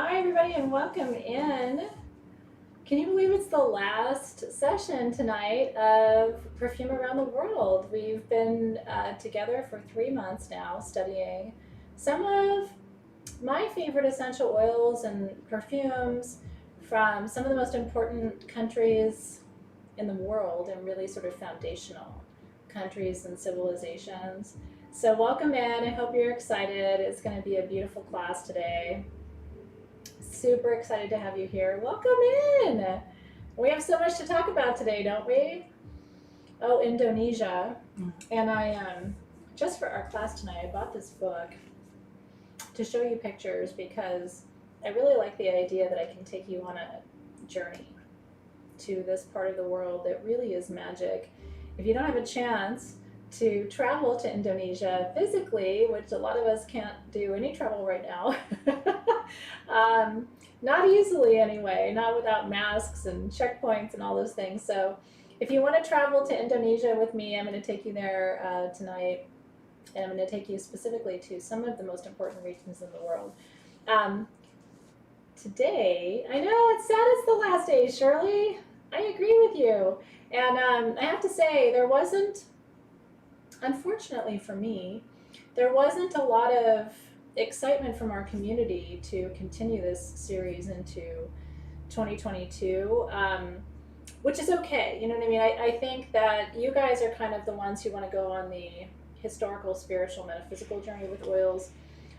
Hi, everybody, and welcome in. Can you believe it's the last session tonight of Perfume Around the World? We've been together for 3 months now studying some of my favorite essential oils and perfumes from some of the most important countries in the world and really sort of foundational countries and civilizations. So, welcome in. I hope you're excited. It's going to be a beautiful class today. Super excited to have you here. Welcome in. We have so much to talk about today, don't we? Oh, Indonesia. And I just for our class tonight, I bought this book to show you pictures because I really like the idea that I can take you on a journey to this part of the world that really is magic. If you don't have a chance to travel to Indonesia physically, which a lot of us can't do any travel right now, not easily anyway, not without masks and checkpoints and all those things. So if you want to travel to Indonesia with me, I'm going to take you there tonight, and I'm going to take you specifically to some of the most important regions in the world. Today, I know it's sad it's the last day, Shirley. I agree with you. And I have to say, unfortunately for me, there wasn't a lot of excitement from our community to continue this series into 2022, which is okay. You know what I mean? I think that you guys are kind of the ones who want to go on the historical, spiritual, metaphysical journey with oils.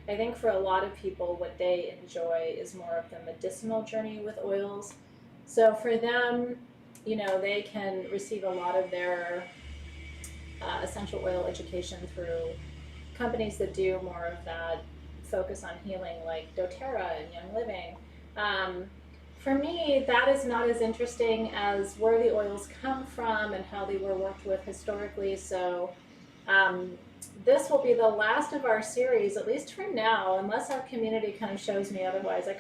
I think for a lot of people, what they enjoy is more of the medicinal journey with oils. So for them, they can receive a lot of their essential oil education through companies that do more of that focus on healing, like doTERRA and Young Living. For me, that is not as interesting as where the oils come from and how they were worked with historically. So this will be the last of our series, at least for now, unless our community kind of shows me otherwise. I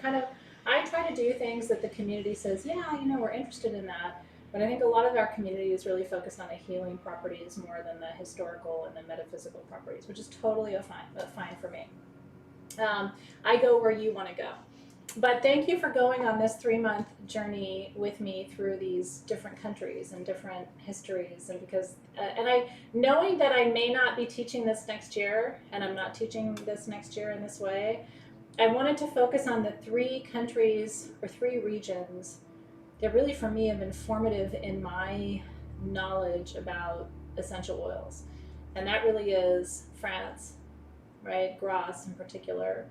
try to do things that the community says, yeah, we're interested in that. But I think a lot of our community is really focused on the healing properties more than the historical and the metaphysical properties, which is totally fine for me. I go where you want to go. But thank you for going on this 3-month journey with me through these different countries and different histories. And knowing that I may not be teaching this next year, and I'm not teaching this next year in this way, I wanted to focus on the 3 countries or 3 regions that really, for me, have been formative in my knowledge about essential oils. And that really is France, right? Grasse in particular.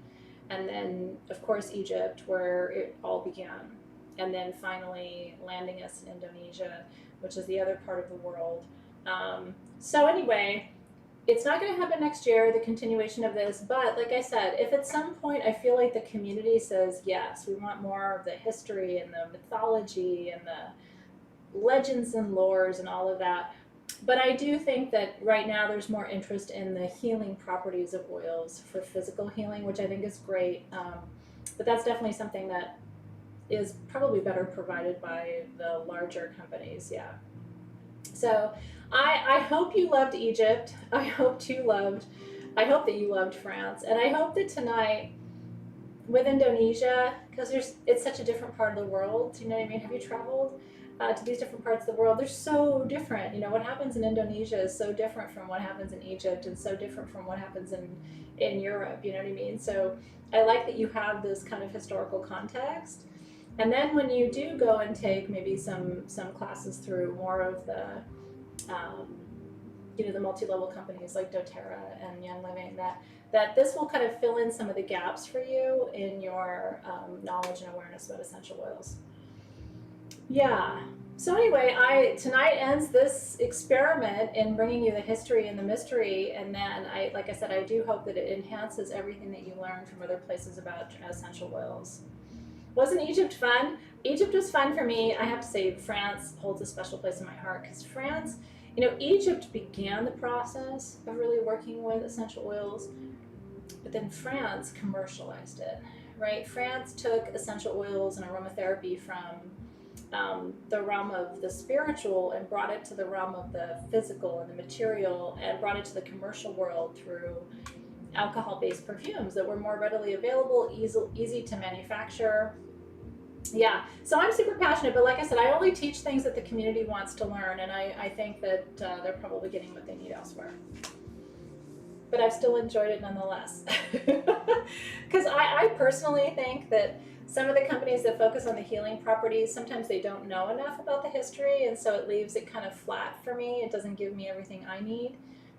And then, of course, Egypt, where it all began. And then finally landing us in Indonesia, which is the other part of the world. So anyway, it's not going to happen next year, the continuation of this. But like I said, if at some point I feel like the community says, yes, we want more of the history and the mythology and the legends and lores and all of that. But I do think that right now there's more interest in the healing properties of oils for physical healing, which I think is great. But that's definitely something that is probably better provided by the larger companies, yeah. So I hope you loved Egypt. I hope that you loved France. And I hope that tonight with Indonesia, because it's such a different part of the world, you know what I mean? Have you traveled to these different parts of the world? They're so different. What happens in Indonesia is so different from what happens in Egypt and so different from what happens in Europe, you know what I mean? So I like that you have this kind of historical context. And then when you do go and take maybe some classes through more of the, the multi-level companies like doTERRA and Young Living, that this will kind of fill in some of the gaps for you in your knowledge and awareness about essential oils. Yeah. So anyway, tonight ends this experiment in bringing you the history and the mystery, and then like I said, I do hope that it enhances everything that you learn from other places about essential oils. Wasn't Egypt fun? Egypt was fun for me. I have to say France holds a special place in my heart because France, Egypt began the process of really working with essential oils, but then France commercialized it, right? France took essential oils and aromatherapy from the realm of the spiritual and brought it to the realm of the physical and the material and brought it to the commercial world through alcohol-based perfumes that were more readily available, easy to manufacture. Yeah, so I'm super passionate, but like I said, I only teach things that the community wants to learn, and I think that they're probably getting what they need elsewhere. But I've still enjoyed it nonetheless. Because I personally think that some of the companies that focus on the healing properties, sometimes they don't know enough about the history, and so it leaves it kind of flat for me. It doesn't give me everything I need.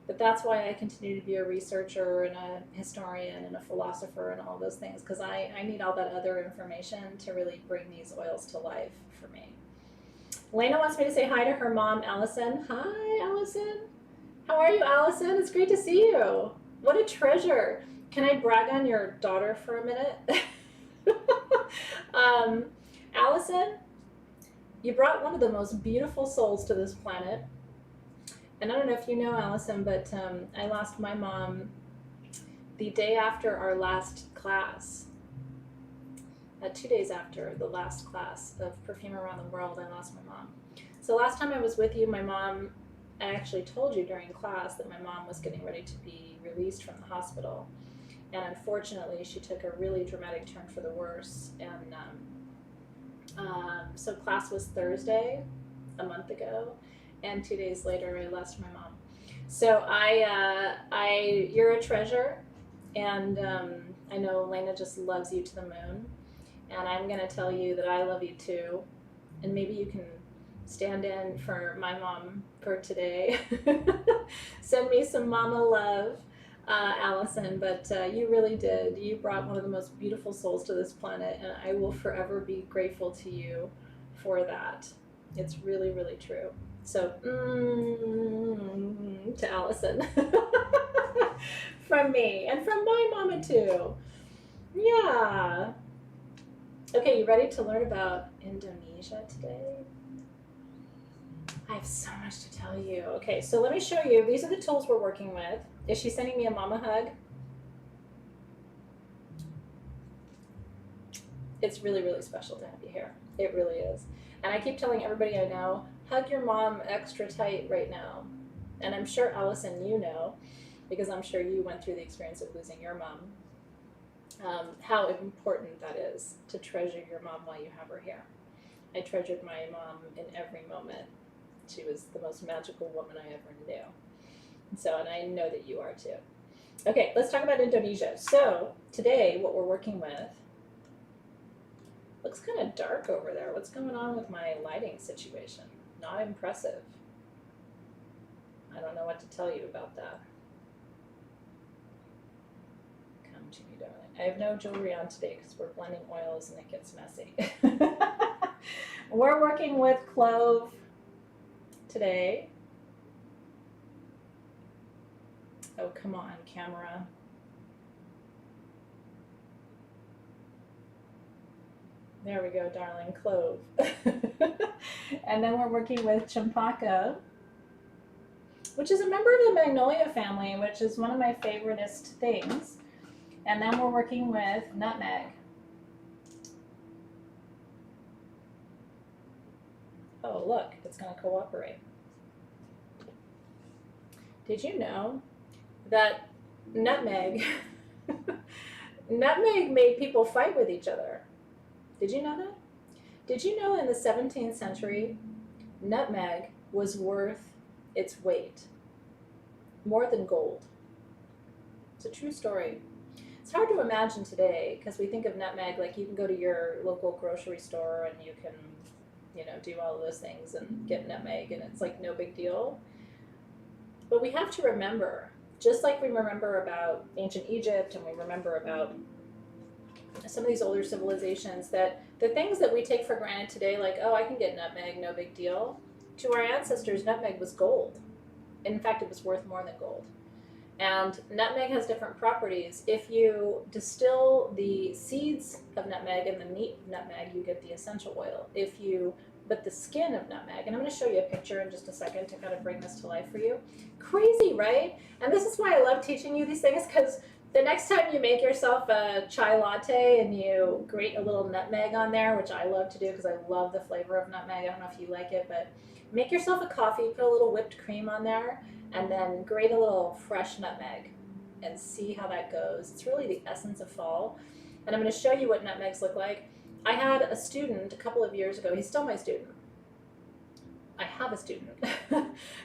But that's why I continue to be a researcher and a historian and a philosopher and all those things, because I need all that other information to really bring these oils to life for me. Lena wants me to say hi to her mom, Allison. Hi, Allison. How are you, Allison? It's great to see you. What a treasure. Can I brag on your daughter for a minute? Allison, you brought one of the most beautiful souls to this planet. And I don't know if you know, Allison, but I lost my mom the day after our last class. 2 days after the last class of Perfume Around the World, I lost my mom. So last time I was with you, I actually told you during class that my mom was getting ready to be released from the hospital. And unfortunately, she took a really dramatic turn for the worse. And so class was Thursday, a month ago. And 2 days later, I lost my mom. So you're a treasure, and I know Elena just loves you to the moon. And I'm gonna tell you that I love you too. And maybe you can stand in for my mom for today. Send me some mama love, Allison. But you really did. You brought one of the most beautiful souls to this planet, and I will forever be grateful to you for that. It's really, really true. So, to Allison. From me, and from my mama too. Yeah. Okay, you ready to learn about Indonesia today? I have so much to tell you. Okay, so let me show you. These are the tools we're working with. Is she sending me a mama hug? It's really, really special to have you here. It really is. And I keep telling everybody I know, hug your mom extra tight right now. And I'm sure, Allison, you know, because I'm sure you went through the experience of losing your mom, how important that is to treasure your mom while you have her here. I treasured my mom in every moment. She was the most magical woman I ever knew. And I know that you are too. Okay, let's talk about Indonesia. So today, what we're working with, looks kind of dark over there. What's going on with my lighting situation? Not impressive. I don't know what to tell you about that. Come to me, darling. I have no jewelry on today because we're blending oils and it gets messy. We're working with clove today. Oh, come on, camera. There we go, darling, clove. And then we're working with champaka, which is a member of the magnolia family, which is one of my favoriteest things. And then we're working with nutmeg. Oh, look, it's going to cooperate. Did you know that nutmeg made people fight with each other? Did you know that? Did you know in the 17th century, nutmeg was worth its weight, more than gold? It's a true story. It's hard to imagine today because we think of nutmeg like you can go to your local grocery store and you can, do all of those things and get nutmeg and it's like no big deal. But we have to remember, just like we remember about ancient Egypt and we remember about some of these older civilizations, that the things that we take for granted today, like, oh, I can get nutmeg, no big deal, to our ancestors, nutmeg was gold. In fact, it was worth more than gold. And nutmeg has different properties. If you distill the seeds of nutmeg and the meat of nutmeg, you get the essential oil. But the skin of nutmeg, and I'm going to show you a picture in just a second to kind of bring this to life for you. Crazy, right? And this is why I love teaching you these things, because the next time you make yourself a chai latte and you grate a little nutmeg on there, which I love to do because I love the flavor of nutmeg. I don't know if you like it, but make yourself a coffee, put a little whipped cream on there, and then grate a little fresh nutmeg. and see how that goes. It's really the essence of fall. And I'm going to show you what nutmegs look like. I had a student a couple of years ago, he's still my student. I have a student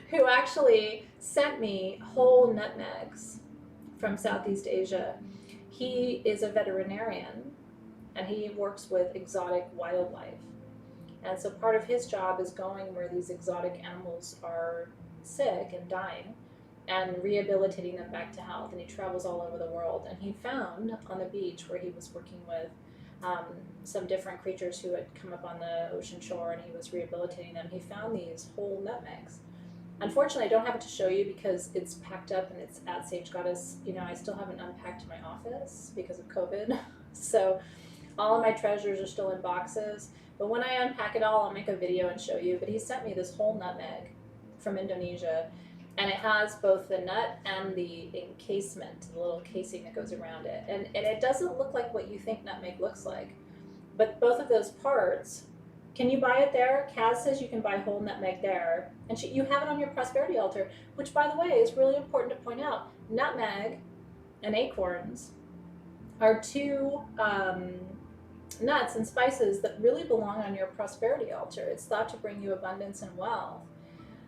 who actually sent me whole nutmegs from Southeast Asia. He is a veterinarian and he works with exotic wildlife. And so part of his job is going where these exotic animals are sick and dying and rehabilitating them back to health. And he travels all over the world. And he found on the beach where he was working with some different creatures who had come up on the ocean shore, and he was rehabilitating them, he found these whole nutmegs. Unfortunately, I don't have it to show you because it's packed up and it's at Sage Goddess. You know, I still haven't unpacked my office because of COVID. So all of my treasures are still in boxes. But when I unpack it all, I'll make a video and show you. But he sent me this whole nutmeg from Indonesia. And it has both the nut and the encasement, the little casing that goes around it. And it doesn't look like what you think nutmeg looks like. But both of those parts, can you buy it there? Kaz says you can buy whole nutmeg there. And you have it on your prosperity altar, which, by the way, is really important to point out. Nutmeg and acorns are two nuts and spices that really belong on your prosperity altar. It's thought to bring you abundance and wealth.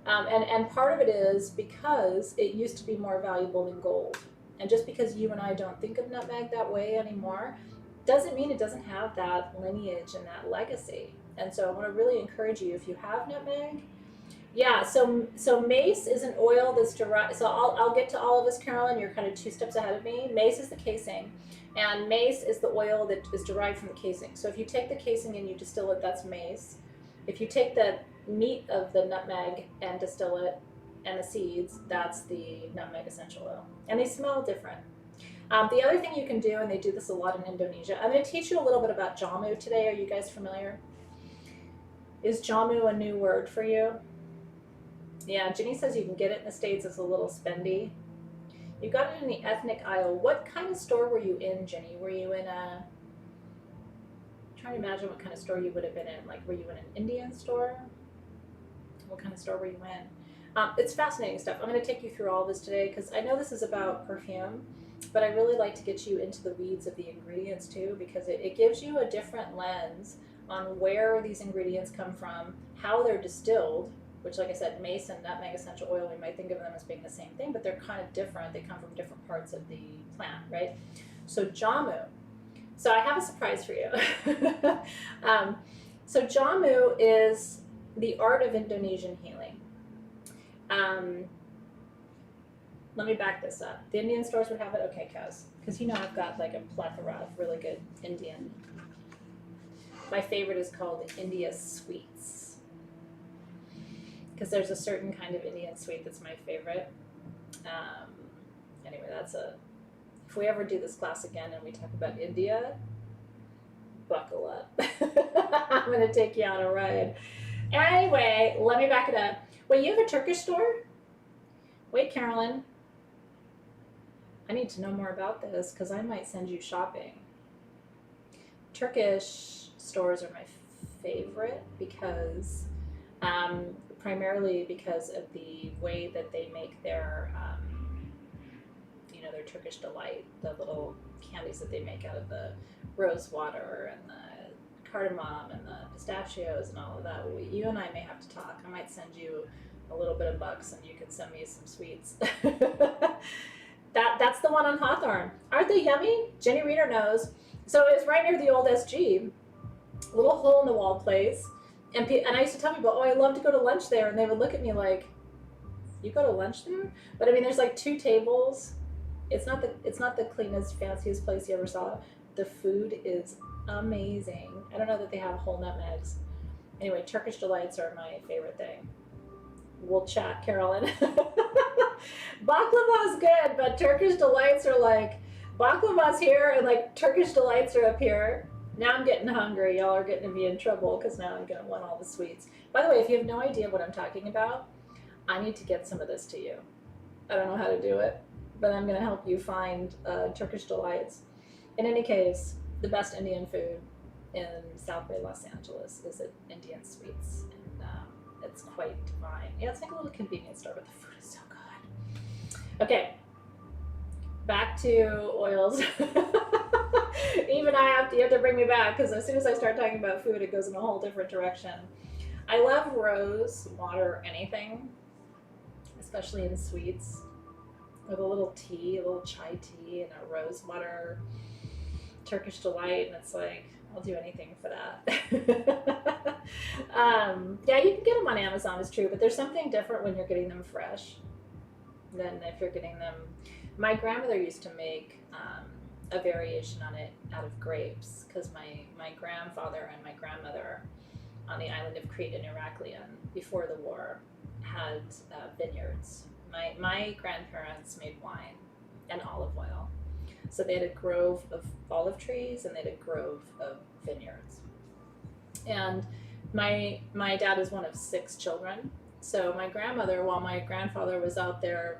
And part of it is because it used to be more valuable than gold. And just because you and I don't think of nutmeg that way anymore, doesn't mean it doesn't have that lineage and that legacy. And so I want to really encourage you, if you have nutmeg, yeah, so mace is an oil that's derived, so I'll get to all of this, Carolyn, you're kind of 2 steps ahead of me. Mace is the casing, and mace is the oil that is derived from the casing. So if you take the casing and you distill it, that's mace. If you take the meat of the nutmeg and distill it, and the seeds, that's the nutmeg essential oil. And they smell different. The other thing you can do, and they do this a lot in Indonesia, I'm going to teach you a little bit about jamu today. Are you guys familiar? Is jamu a new word for you? Yeah, Ginny says you can get it in the States. It's a little spendy. You got it in the ethnic aisle. What kind of store were you in, Ginny? Were you in a... I'm trying to imagine what kind of store you would have been in. Like, were you in an Indian store? What kind of store were you in? It's fascinating stuff. I'm going to take you through all of this today because I know this is about perfume, but I really like to get you into the weeds of the ingredients too, because it gives you a different lens on where these ingredients come from, how they're distilled, which, like I said, mace and nutmeg essential oil, we might think of them as being the same thing, but they're kind of different. They come from different parts of the plant, right? So jamu. So I have a surprise for you. So jamu is the art of Indonesian healing. Let me back this up. The Indian stores would have it? Okay, Kaz. Because you know I've got like a plethora of really good Indian. My favorite is called India Sweets. Because there's a certain kind of Indian sweet that's my favorite. Anyway, if we ever do this class again and we talk about India, buckle up. I'm going to take you on a ride. Anyway, let me back it up. Wait, you have a Turkish store? Wait, Carolyn. I need to know more about this because I might send you shopping. Turkish stores are my favorite because, primarily because of the way that they make their, their Turkish delight, the little candies that they make out of the rose water and the cardamom and the pistachios and all of that. You and I may have to talk. I might send you a little bit of bucks and you can send me some sweets. That's the one on Hawthorne. Aren't they yummy? Jenny Reeder knows. So it's right near the old SG, a little hole in the wall place. And I used to tell people, oh, I love to go to lunch there. And they would look at me like, you go to lunch there? But I mean, there's like 2 tables. It's not the cleanest, fanciest place you ever saw. The food is amazing. I don't know that they have whole nutmegs. Anyway, Turkish delights are my favorite thing. We'll chat, Carolyn. Baklava's good, but Turkish delights are like, baklava's here and like Turkish delights are up here. Now I'm getting hungry. Y'all are getting me in trouble because now I'm going to want all the sweets. By the way, if you have no idea what I'm talking about, I need to get some of this to you. I don't know how to do it, but I'm going to help you find Turkish delights. In any case, the best Indian food in South Bay, Los Angeles is at Indian Sweets. And it's quite divine. Yeah, it's like a little convenience store, but the food is so good. Okay. back to oils. Even you have to bring me back, because as soon as I start talking about food, it goes in a whole different direction. I love rose water, anything, especially in sweets, with a little tea, a little chai tea, and a rose water Turkish delight, and it's like, I'll do anything for that. Yeah, you can get them on Amazon, it's true, but there's something different when you're getting them fresh than if you're getting them. My grandmother used to make a variation on it out of grapes, because my grandfather and my grandmother on the island of Crete in Heraklion before the war had vineyards. My grandparents made wine and olive oil. So they had a grove of olive trees and they had a grove of vineyards. And my dad is one of 6 children. So my grandmother, while my grandfather was out there,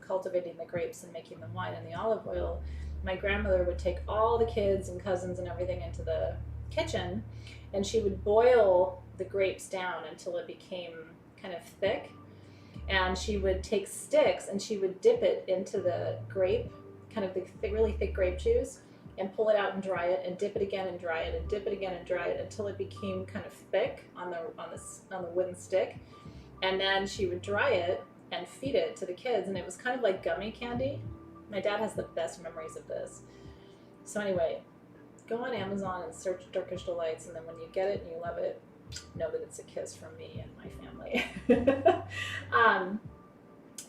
cultivating the grapes and making the wine and the olive oil, my grandmother would take all the kids and cousins and everything into the kitchen, and she would boil the grapes down until it became kind of thick. And she would take sticks and she would dip it into the grape, kind of the really thick grape juice, and pull it out and dry it, and dip it again and dry it, and dip it again and dry it until it became kind of thick on the wooden stick. And then she would dry it and feed it to the kids, and it was kind of like gummy candy. My dad has the best memories of this. So anyway, go on Amazon and search Turkish delights, and then when you get it and you love it, know that it's a kiss from me and my family.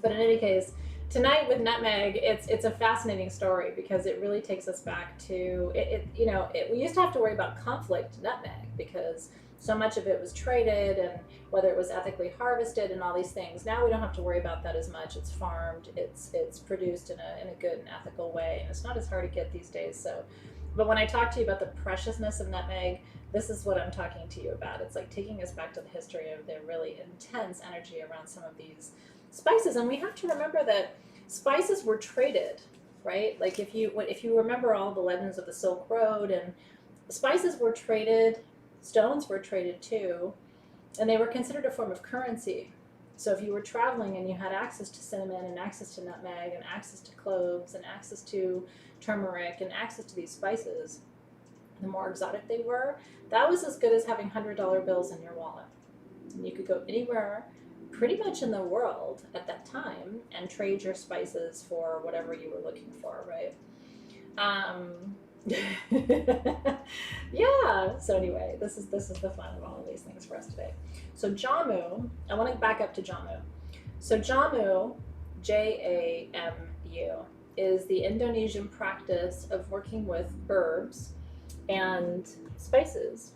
But in any case, tonight with nutmeg, it's a fascinating story, because it really takes us back to we used to have to worry about conflict nutmeg, because so much of it was traded, and whether it was ethically harvested and all these things. Now we don't have to worry about that as much. It's farmed, it's produced in a good and ethical way, and it's not as hard to get these days. So, but when I talk to you about the preciousness of nutmeg, this is what I'm talking to you about. It's like taking us back to the history of the really intense energy around some of these spices. And we have to remember that spices were traded, right? Like if you remember all the legends of the Silk Road, and spices were traded, stones were traded too, and they were considered a form of currency. So if you were traveling and you had access to cinnamon and access to nutmeg and access to cloves and access to turmeric and access to these spices, the more exotic they were, that was as good as having $100 bills in your wallet. And you could go anywhere pretty much in the world at that time and trade your spices for whatever you were looking for, right? Yeah, so anyway, this is the fun of all of these things for us today. So jamu, I want to back up to jamu. So jamu, Jamu, is the Indonesian practice of working with herbs and spices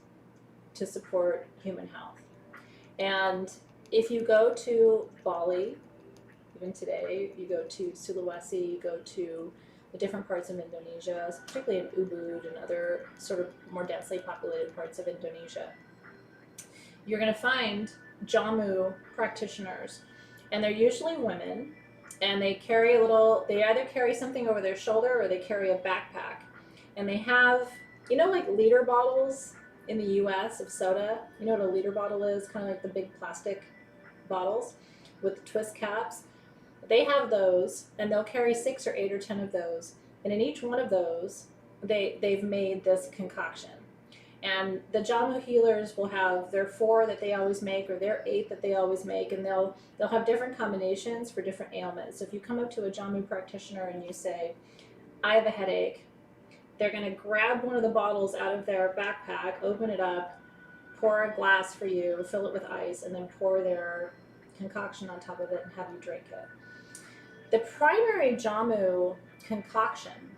to support human health. And if you go to Bali, even today, you go to Sulawesi, you go to the different parts of Indonesia, particularly in Ubud and other sort of more densely populated parts of Indonesia, you're going to find jamu practitioners, and they're usually women, and they either carry something over their shoulder or they carry a backpack, and they have, like liter bottles in the US of soda. You know what a liter bottle is? Kind of like the big plastic bottles with twist caps. They have those, and they'll carry 6 or 8 or 10 of those, and in each one of those they've made this concoction. And the jamu healers will have their 4 that they always make, or their 8 that they always make, and they'll have different combinations for different ailments. So if you come up to a jamu practitioner and you say, I have a headache, they're going to grab one of the bottles out of their backpack, open it up, pour a glass for you, fill it with ice, and then pour their concoction on top of it and have you drink it. The primary jamu concoction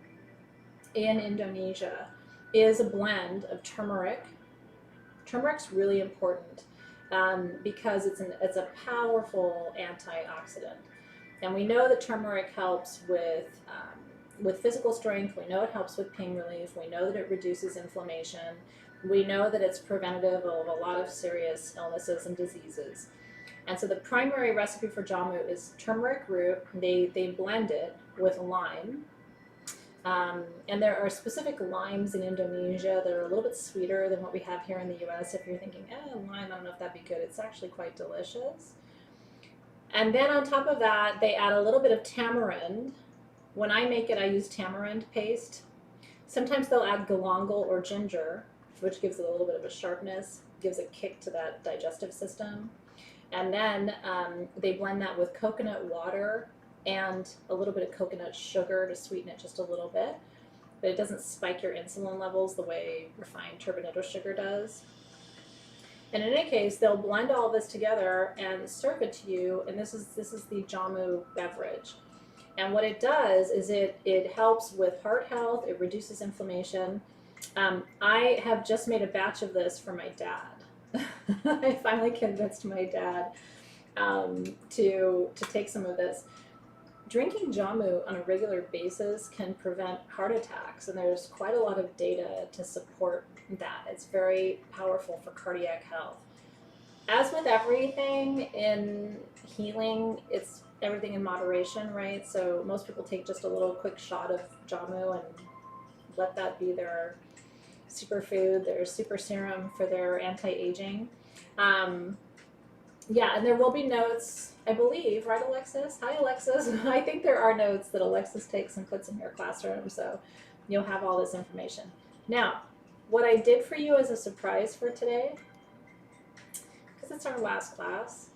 in Indonesia is a blend of turmeric. Turmeric's really important because it's a powerful antioxidant, and we know that turmeric helps with physical strength. We know it helps with pain relief. We know that it reduces inflammation. We know that it's preventative of a lot of serious illnesses and diseases. And so the primary recipe for jamu is turmeric root. They blend it with lime. And there are specific limes in Indonesia that are a little bit sweeter than what we have here in the US. If you're thinking, lime, I don't know if that'd be good. It's actually quite delicious. And then on top of that, they add a little bit of tamarind When I make it, I use tamarind paste. Sometimes they'll add galangal or ginger, which gives it a little bit of a sharpness, gives a kick to that digestive system. And then they blend that with coconut water and a little bit of coconut sugar to sweeten it just a little bit. But it doesn't spike your insulin levels the way refined turbinado sugar does. And in any case, they'll blend all this together and serve it to you. And this is the jamu beverage. And what it does is it helps with heart health. It reduces inflammation. I have just made a batch of this for my dad. I finally convinced my dad to take some of this. Drinking jamu on a regular basis can prevent heart attacks, and there's quite a lot of data to support that. It's very powerful for cardiac health. As with everything in healing, it's everything in moderation, right? So most people take just a little quick shot of jamu and let that be their superfood, their super serum for their anti-aging. Yeah, and there will be notes, I believe, right, Alexis? Hi, Alexis. I think there are notes that Alexis takes and puts in your classroom, so you'll have all this information. Now, what I did for you as a surprise for today, because it's our last class,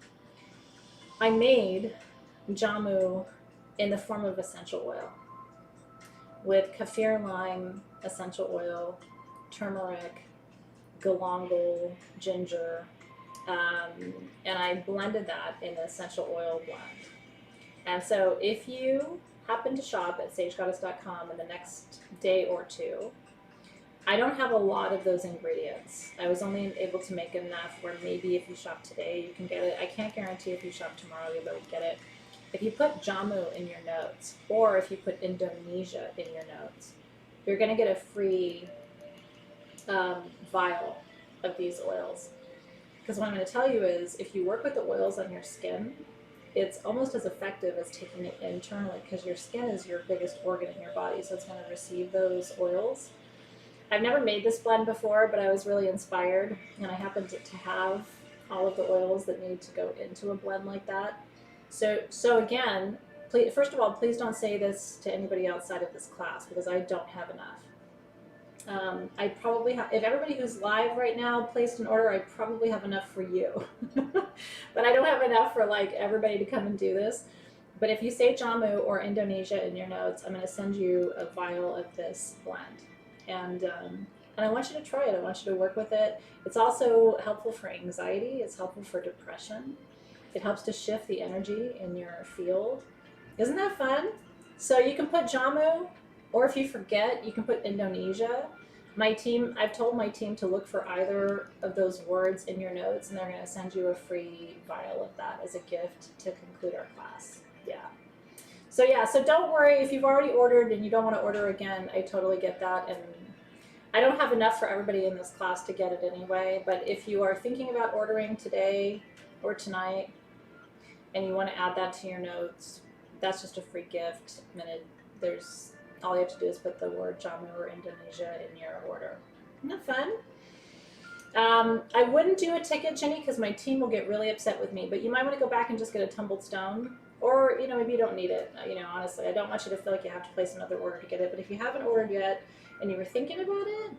I made jamu in the form of essential oil with kaffir lime essential oil, turmeric, galangal, ginger, and I blended that in an essential oil blend. And so if you happen to shop at sagegoddess.com in the next day or two, I don't have a lot of those ingredients. I was only able to make enough where maybe if you shop today, you can get it. I can't guarantee if you shop tomorrow, you'll be able to get it. If you put jamu in your notes, or if you put Indonesia in your notes, you're going to get a free vial of these oils. Because what I'm going to tell you is, if you work with the oils on your skin, it's almost as effective as taking it internally, because your skin is your biggest organ in your body, so it's going to receive those oils. I've never made this blend before, but I was really inspired, and I happened to have all of the oils that need to go into a blend like that. So again, please, first of all, please don't say this to anybody outside of this class, because I don't have enough. I probably have, if everybody who's live right now placed an order, I probably have enough for you. But I don't have enough for like everybody to come and do this. But if you say jamu or Indonesia in your notes, I'm going to send you a vial of this blend. And I want you to try it. I want you to work with it. It's also helpful for anxiety. It's helpful for depression. It helps to shift the energy in your field. Isn't that fun? So you can put jamu, or if you forget, you can put Indonesia. I've told my team to look for either of those words in your notes, and they're going to send you a free vial of that as a gift to conclude our class. Yeah. So don't worry if you've already ordered and you don't want to order again. I totally get that, and I don't have enough for everybody in this class to get it anyway. But if you are thinking about ordering today or tonight, and you want to add that to your notes, that's just a free gift. And all you have to do is put the word jamu or Indonesia in your order. Isn't that fun? I wouldn't do a ticket, Jenny, because my team will get really upset with me, but you might want to go back and just get a tumbled stone, or, maybe you don't need it. Honestly, I don't want you to feel like you have to place another order to get it, but if you haven't ordered yet and you were thinking about it,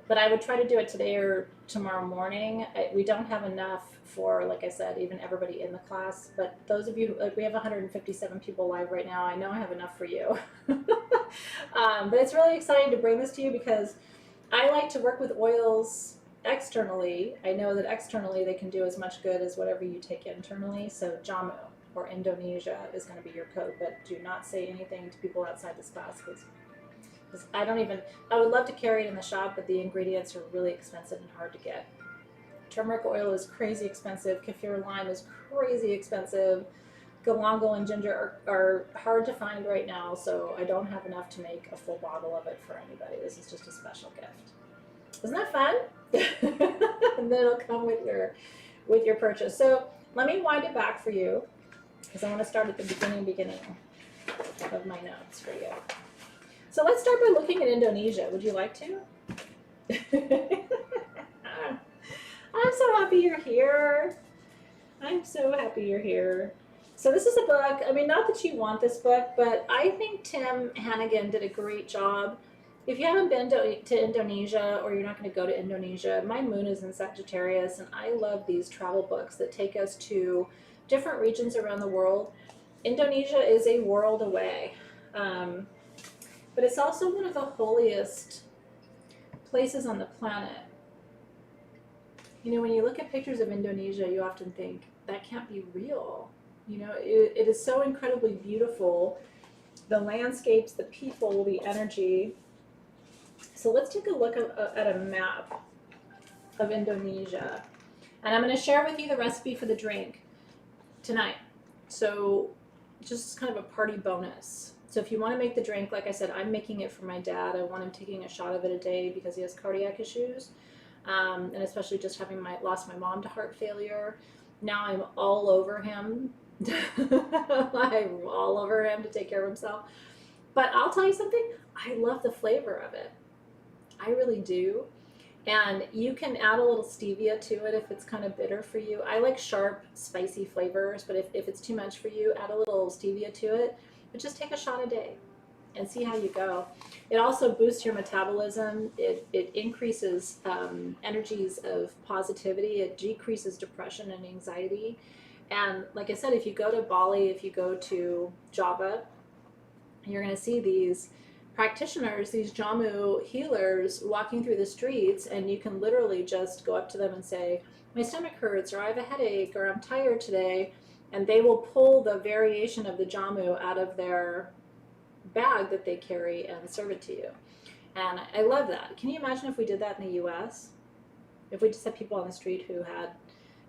but I would try to do it today or tomorrow morning. We don't have enough for, like I said, even everybody in the class, but those of you, we have 157 people live right now. I know I have enough for you. But it's really exciting to bring this to you because I like to work with oils externally. I know that externally they can do as much good as whatever you take internally. So jamu or Indonesia is going to be your code, but do not say anything to people outside this class, because I would love to carry it in the shop, but the ingredients are really expensive and hard to get. Turmeric oil is crazy expensive. Kaffir lime is crazy expensive. Galangal and ginger are hard to find right now, so I don't have enough to make a full bottle of it for anybody. This is just a special gift. Isn't that fun? And then it'll come with your purchase. So let me wind it back for you, because I want to start at the beginning of my notes for you. So let's start by looking at Indonesia. Would you like to? I'm so happy you're here. I'm so happy you're here. So this is a book, I mean, not that you want this book, but I think Tim Hannigan did a great job. If you haven't been to Indonesia, or you're not going to go to Indonesia, my moon is in Sagittarius, and I love these travel books that take us to different regions around the world. Indonesia is a world away, but it's also one of the holiest places on the planet. You know, when you look at pictures of Indonesia, you often think, that can't be real. You know, it is so incredibly beautiful. The landscapes, the people, the energy. So let's take a look at a map of Indonesia. And I'm going to share with you the recipe for the drink tonight. So just kind of a party bonus. So if you want to make the drink, like I said, I'm making it for my dad. I want him taking a shot of it a day because he has cardiac issues. And especially just having lost my mom to heart failure. Now I'm all over him. I'm all over him to take care of himself. But I'll tell you something, I love the flavor of it. I really do. And you can add a little stevia to it if it's kind of bitter for you. I like sharp, spicy flavors, but if it's too much for you, add a little stevia to it. But just take a shot a day and see how you go. It also boosts your metabolism. It increases energies of positivity. It decreases depression and anxiety. And like I said, if you go to Bali, if you go to Java, you're going to see these practitioners, these Jamu healers walking through the streets, and you can literally just go up to them and say, my stomach hurts, or I have a headache, or I'm tired today, and they will pull the variation of the Jamu out of their bag that they carry and serve it to you. And I love that. Can you imagine if we did that in the US? If we just had people on the street who had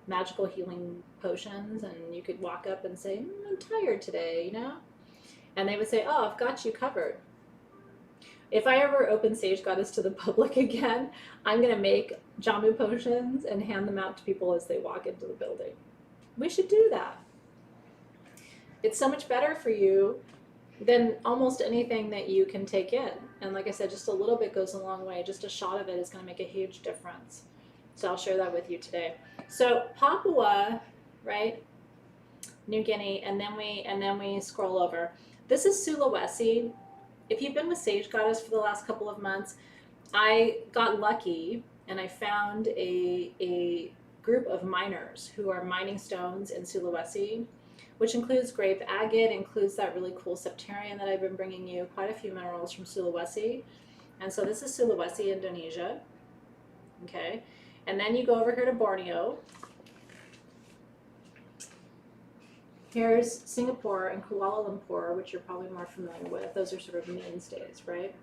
magical healing potions, and you could walk up and say, I'm tired today, you know? And they would say, oh, I've got you covered. If I ever open Sage Goddess to the public again, I'm going to make Jamu potions and hand them out to people as they walk into the building. We should do that. It's so much better for you than almost anything that you can take in. And like I said, just a little bit goes a long way. Just a shot of it is going to make a huge difference. So I'll share that with you today. So Papua, right? New Guinea, and then we scroll over. This is Sulawesi. If you've been with Sage Goddess for the last couple of months, I got lucky and I found a group of miners who are mining stones in Sulawesi, which includes grape agate, includes that really cool septarian that I've been bringing you, quite a few minerals from Sulawesi. And so this is Sulawesi, Indonesia. Okay. And then you go over here to Borneo. Here's Singapore and Kuala Lumpur, which you're probably more familiar with. Those are sort of mainstays, right?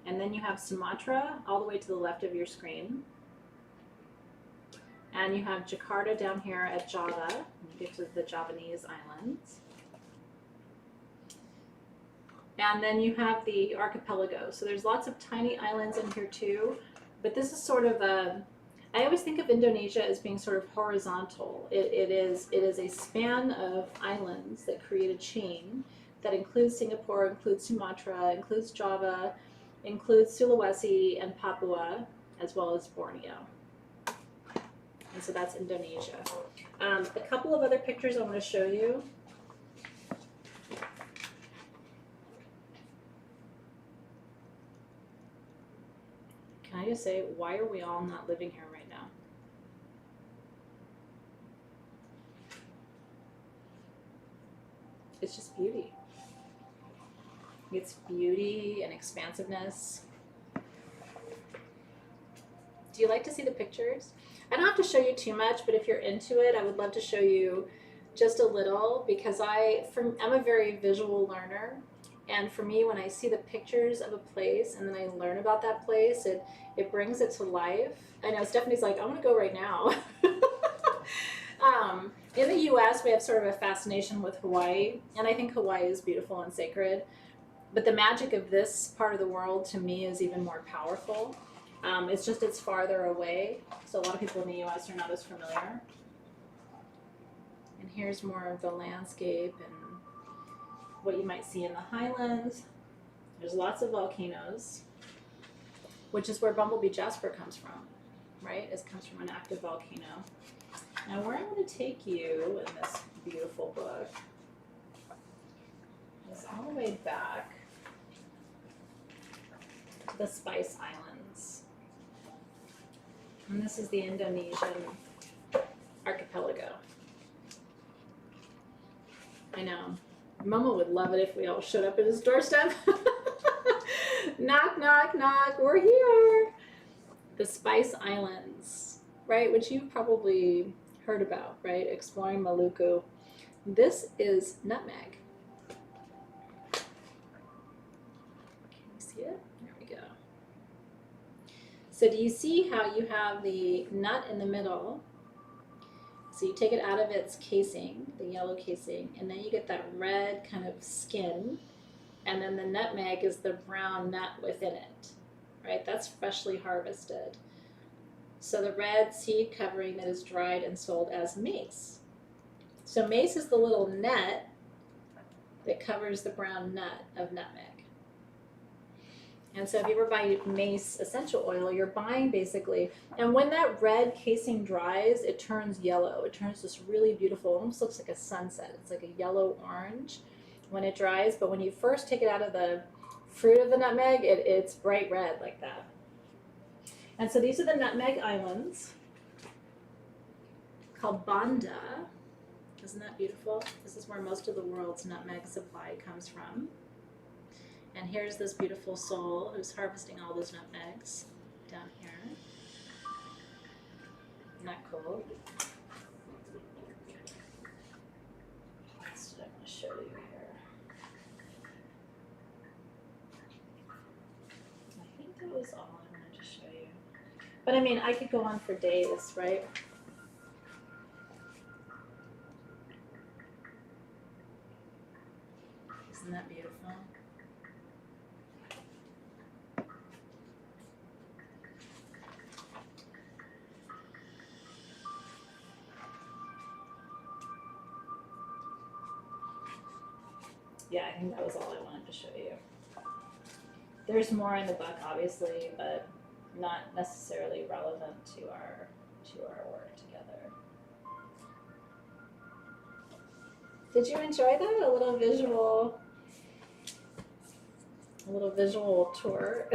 And then you have Sumatra all the way to the left of your screen. And you have Jakarta down here at Java. You get to the Javanese islands. And then you have the archipelago. So there's lots of tiny islands in here too. But this is sort of a, I always think of Indonesia as being sort of horizontal. It is a span of islands that create a chain that includes Singapore, includes Sumatra, includes Java, includes Sulawesi and Papua, as well as Borneo. And so that's Indonesia. A couple of other pictures I want to show you. Can I just say, why are we all not living here right now? It's just beauty. It's beauty and expansiveness. Do you like to see the pictures? I don't have to show you too much, but if you're into it, I would love to show you just a little, because I'm a very visual learner. And for me, when I see the pictures of a place and then I learn about that place, it brings it to life. I know Stephanie's like, I want to go right now. In the US, we have sort of a fascination with Hawaii, and I think Hawaii is beautiful and sacred. But the magic of this part of the world, to me, is even more powerful. It's farther away, so a lot of people in the US are not as familiar. And here's more of the landscape and what you might see in the highlands. There's lots of volcanoes, which is where Bumblebee Jasper comes from, right? It comes from an active volcano. Now, where I want to take you in this beautiful book is all the way back to the Spice Islands. And this is the Indonesian archipelago. I know. Mama would love it if we all showed up at his doorstep. Knock, knock, knock, we're here. The Spice Islands, right? Which you've probably heard about, right? Exploring Maluku. This is nutmeg. Can you see it? There we go. So do you see how you have the nut in the middle? So you take it out of its casing, the yellow casing, and then you get that red kind of skin, and then the nutmeg is the brown nut within it, right? That's freshly harvested. So the red seed covering that is dried and sold as mace. So mace is the little net that covers the brown nut of nutmeg. And so if you ever buy mace essential oil, you're buying basically, and when that red casing dries, it turns yellow. It turns this really beautiful, almost looks like a sunset. It's like a yellow orange when it dries, but when you first take it out of the fruit of the nutmeg, it's bright red like that. And so these are the nutmeg islands called Banda. Isn't that beautiful? This is where most of the world's nutmeg supply comes from. And here's this beautiful soul who's harvesting all those nutmegs down here. Isn't that cool? That's what I'm going to show you here. I think that was all I wanted to show you. But I mean, I could go on for days, right? Isn't that beautiful? Yeah, I think that was all I wanted to show you. There's more in the book, obviously, but not necessarily relevant to our work together. Did you enjoy that? A little visual tour.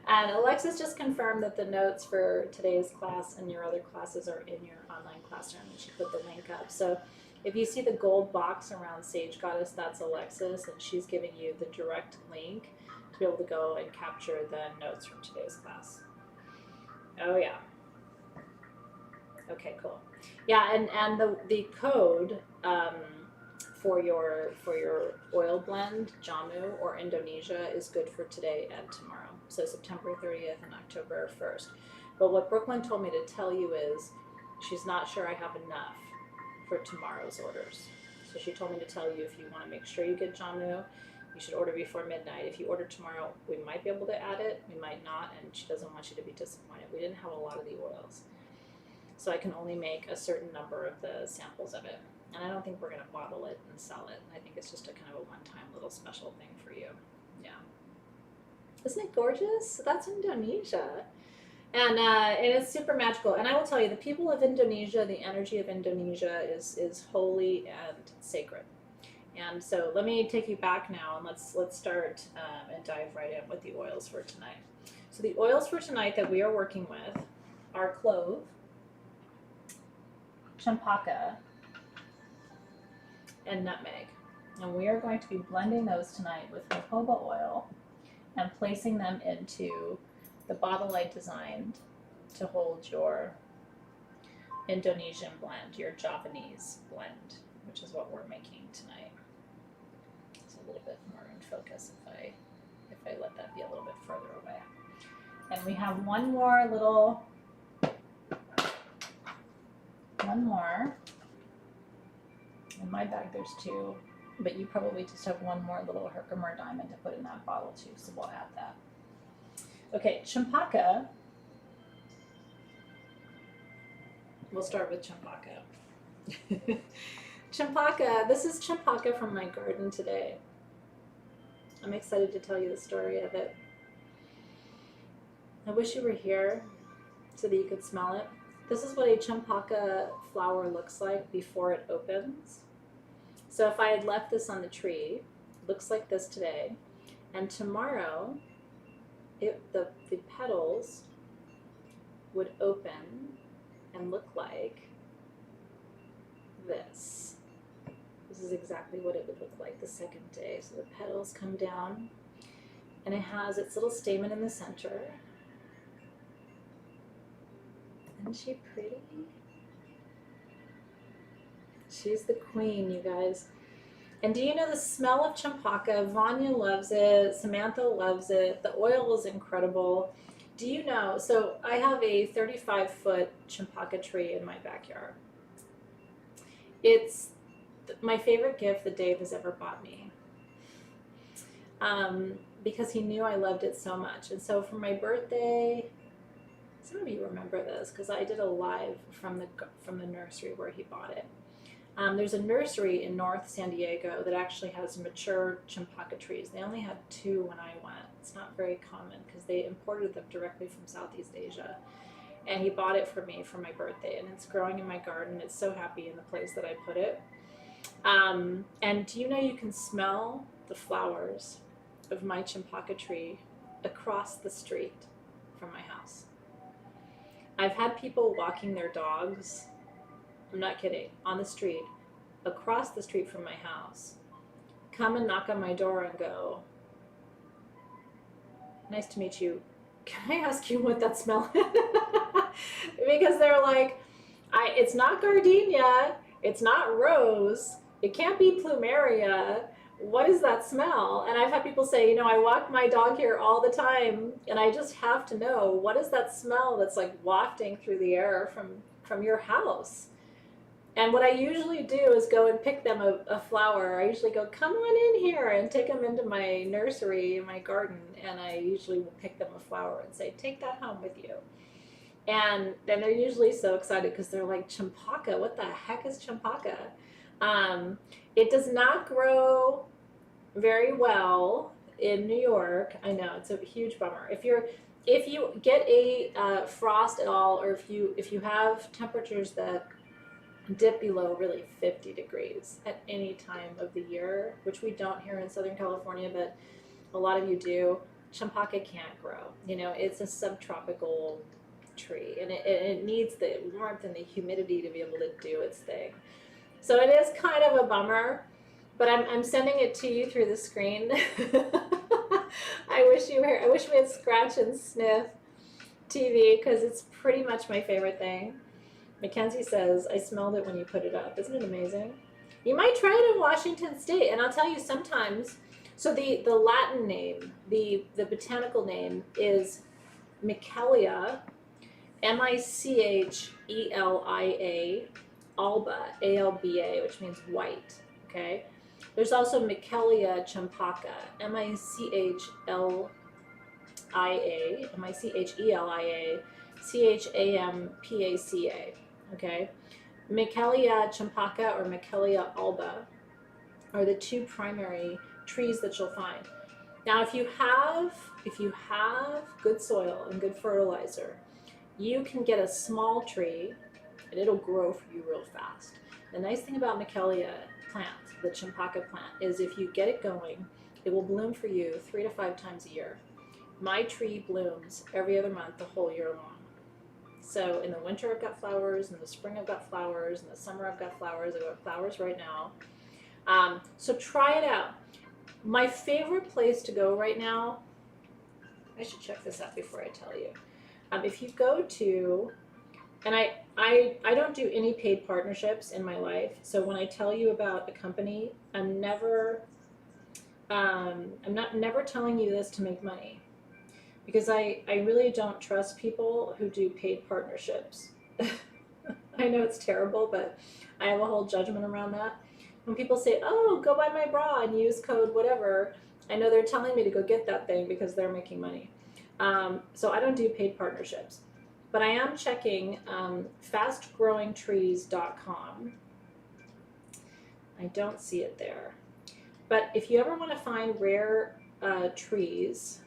And Alexis just confirmed that the notes for today's class and your other classes are in your online classroom. She put the link up. So if you see the gold box around Sage Goddess, that's Alexis, and she's giving you the direct link to be able to go and capture the notes from today's class. Oh yeah. Okay, cool. Yeah, and the code for your oil blend, Jamu or Indonesia, is good for today and tomorrow. So September 30th and October 1st. But what Brooklyn told me to tell you is she's not sure I have enough for tomorrow's orders. So she told me to tell you, if you want to make sure you get Jamu, you should order before midnight. If you order tomorrow, we might be able to add it, we might not, and she doesn't want you to be disappointed. We didn't have a lot of the oils. So I can only make a certain number of the samples of it. And I don't think we're going to bottle it and sell it. I think it's just a kind of a one-time little special thing for you. Yeah. Isn't it gorgeous? That's Indonesia. And it's super magical. And I will tell you, the people of Indonesia, the energy of Indonesia is holy and sacred. And so let me take you back now, and let's start and dive right in with the oils for tonight. So the oils for tonight that we are working with are clove, champaka, and nutmeg. And we are going to be blending those tonight with jojoba oil and placing them into the bottle I designed to hold your Indonesian blend, your Javanese blend, which is what we're making tonight. It's a little bit more in focus if I let that be a little bit further away. And we have one more. In my bag there's two, but you probably just have one more little Herkimer diamond to put in that bottle too, so we'll add that. Okay, champaka. We'll start with champaka. Champaka, this is champaka from my garden today. I'm excited to tell you the story of it. I wish you were here so that you could smell it. This is what a champaka flower looks like before it opens. So if I had left this on the tree, looks like this today, and tomorrow the petals would open and look like this. This is exactly what it would look like the second day. So the petals come down, and it has its little stamen in the center. Isn't she pretty? She's the queen, you guys. And do you know the smell of champaka? Vanya loves it. Samantha loves it. The oil is incredible. Do you know? So I have a 35-foot champaka tree in my backyard. It's my favorite gift that Dave has ever bought me, because he knew I loved it so much. And so for my birthday, some of you remember this because I did a live from the nursery where he bought it. There's a nursery in North San Diego that actually has mature champaka trees. They only had 2 when I went. It's not very common because they imported them directly from Southeast Asia. And he bought it for me for my birthday, and it's growing in my garden. It's so happy in the place that I put it. And do you know you can smell the flowers of my champaka tree across the street from my house? I've had people walking their dogs, I'm not kidding, on the street, across the street from my house, come and knock on my door and go, "Nice to meet you. Can I ask you what that smell is?" Because they're like, it's not gardenia, it's not rose, it can't be plumeria. What is that smell? And I've had people say, I walk my dog here all the time, and I just have to know, what is that smell that's like wafting through the air from your house? And what I usually do is go and pick them a flower. I usually go, "Come on in here," and take them into my nursery in my garden, and I usually will pick them a flower and say, "Take that home with you." And then they're usually so excited because they're like, "Champaka, what the heck is champaka?" It does not grow very well in New York. I know, it's a huge bummer. If you get a frost at all, or if you have temperatures that dip below really 50 degrees at any time of the year, which we don't here in Southern California, but a lot of you do, champaka can't grow. It's a subtropical tree, and it needs the warmth and the humidity to be able to do its thing. So it is kind of a bummer, but I'm sending it to you through the screen. I wish you were here. I wish we had scratch and sniff TV, because it's pretty much my favorite thing. Mackenzie says, "I smelled it when you put it up." Isn't it amazing? You might try it in Washington State, and I'll tell you sometimes. So the Latin name, the botanical name is Michelia, Michelia alba, ALBA, which means white. Okay. There's also Michelia champaka, Michelia, Michelia champaca. Okay. Michelia champaka or Michelia alba are the 2 primary trees that you'll find. Now, if you have good soil and good fertilizer, you can get a small tree and it'll grow for you real fast. The nice thing about Michelia plant, the champaka plant, is if you get it going, it will bloom for you 3 to 5 times a year. My tree blooms every other month the whole year long. So in the winter I've got flowers, in the spring I've got flowers, in the summer I've got flowers. I've got flowers right now. So try it out. My favorite place to go right now, I should check this out before I tell you. If you go to, and I don't do any paid partnerships in my life, so when I tell you about a company, I'm never telling you this to make money, because I really don't trust people who do paid partnerships. I know it's terrible, but I have a whole judgment around that. When people say, "Oh, go buy my bra and use code whatever," I know they're telling me to go get that thing because they're making money. So I don't do paid partnerships. But I am checking fastgrowingtrees.com. I don't see it there. But if you ever want to find rare trees,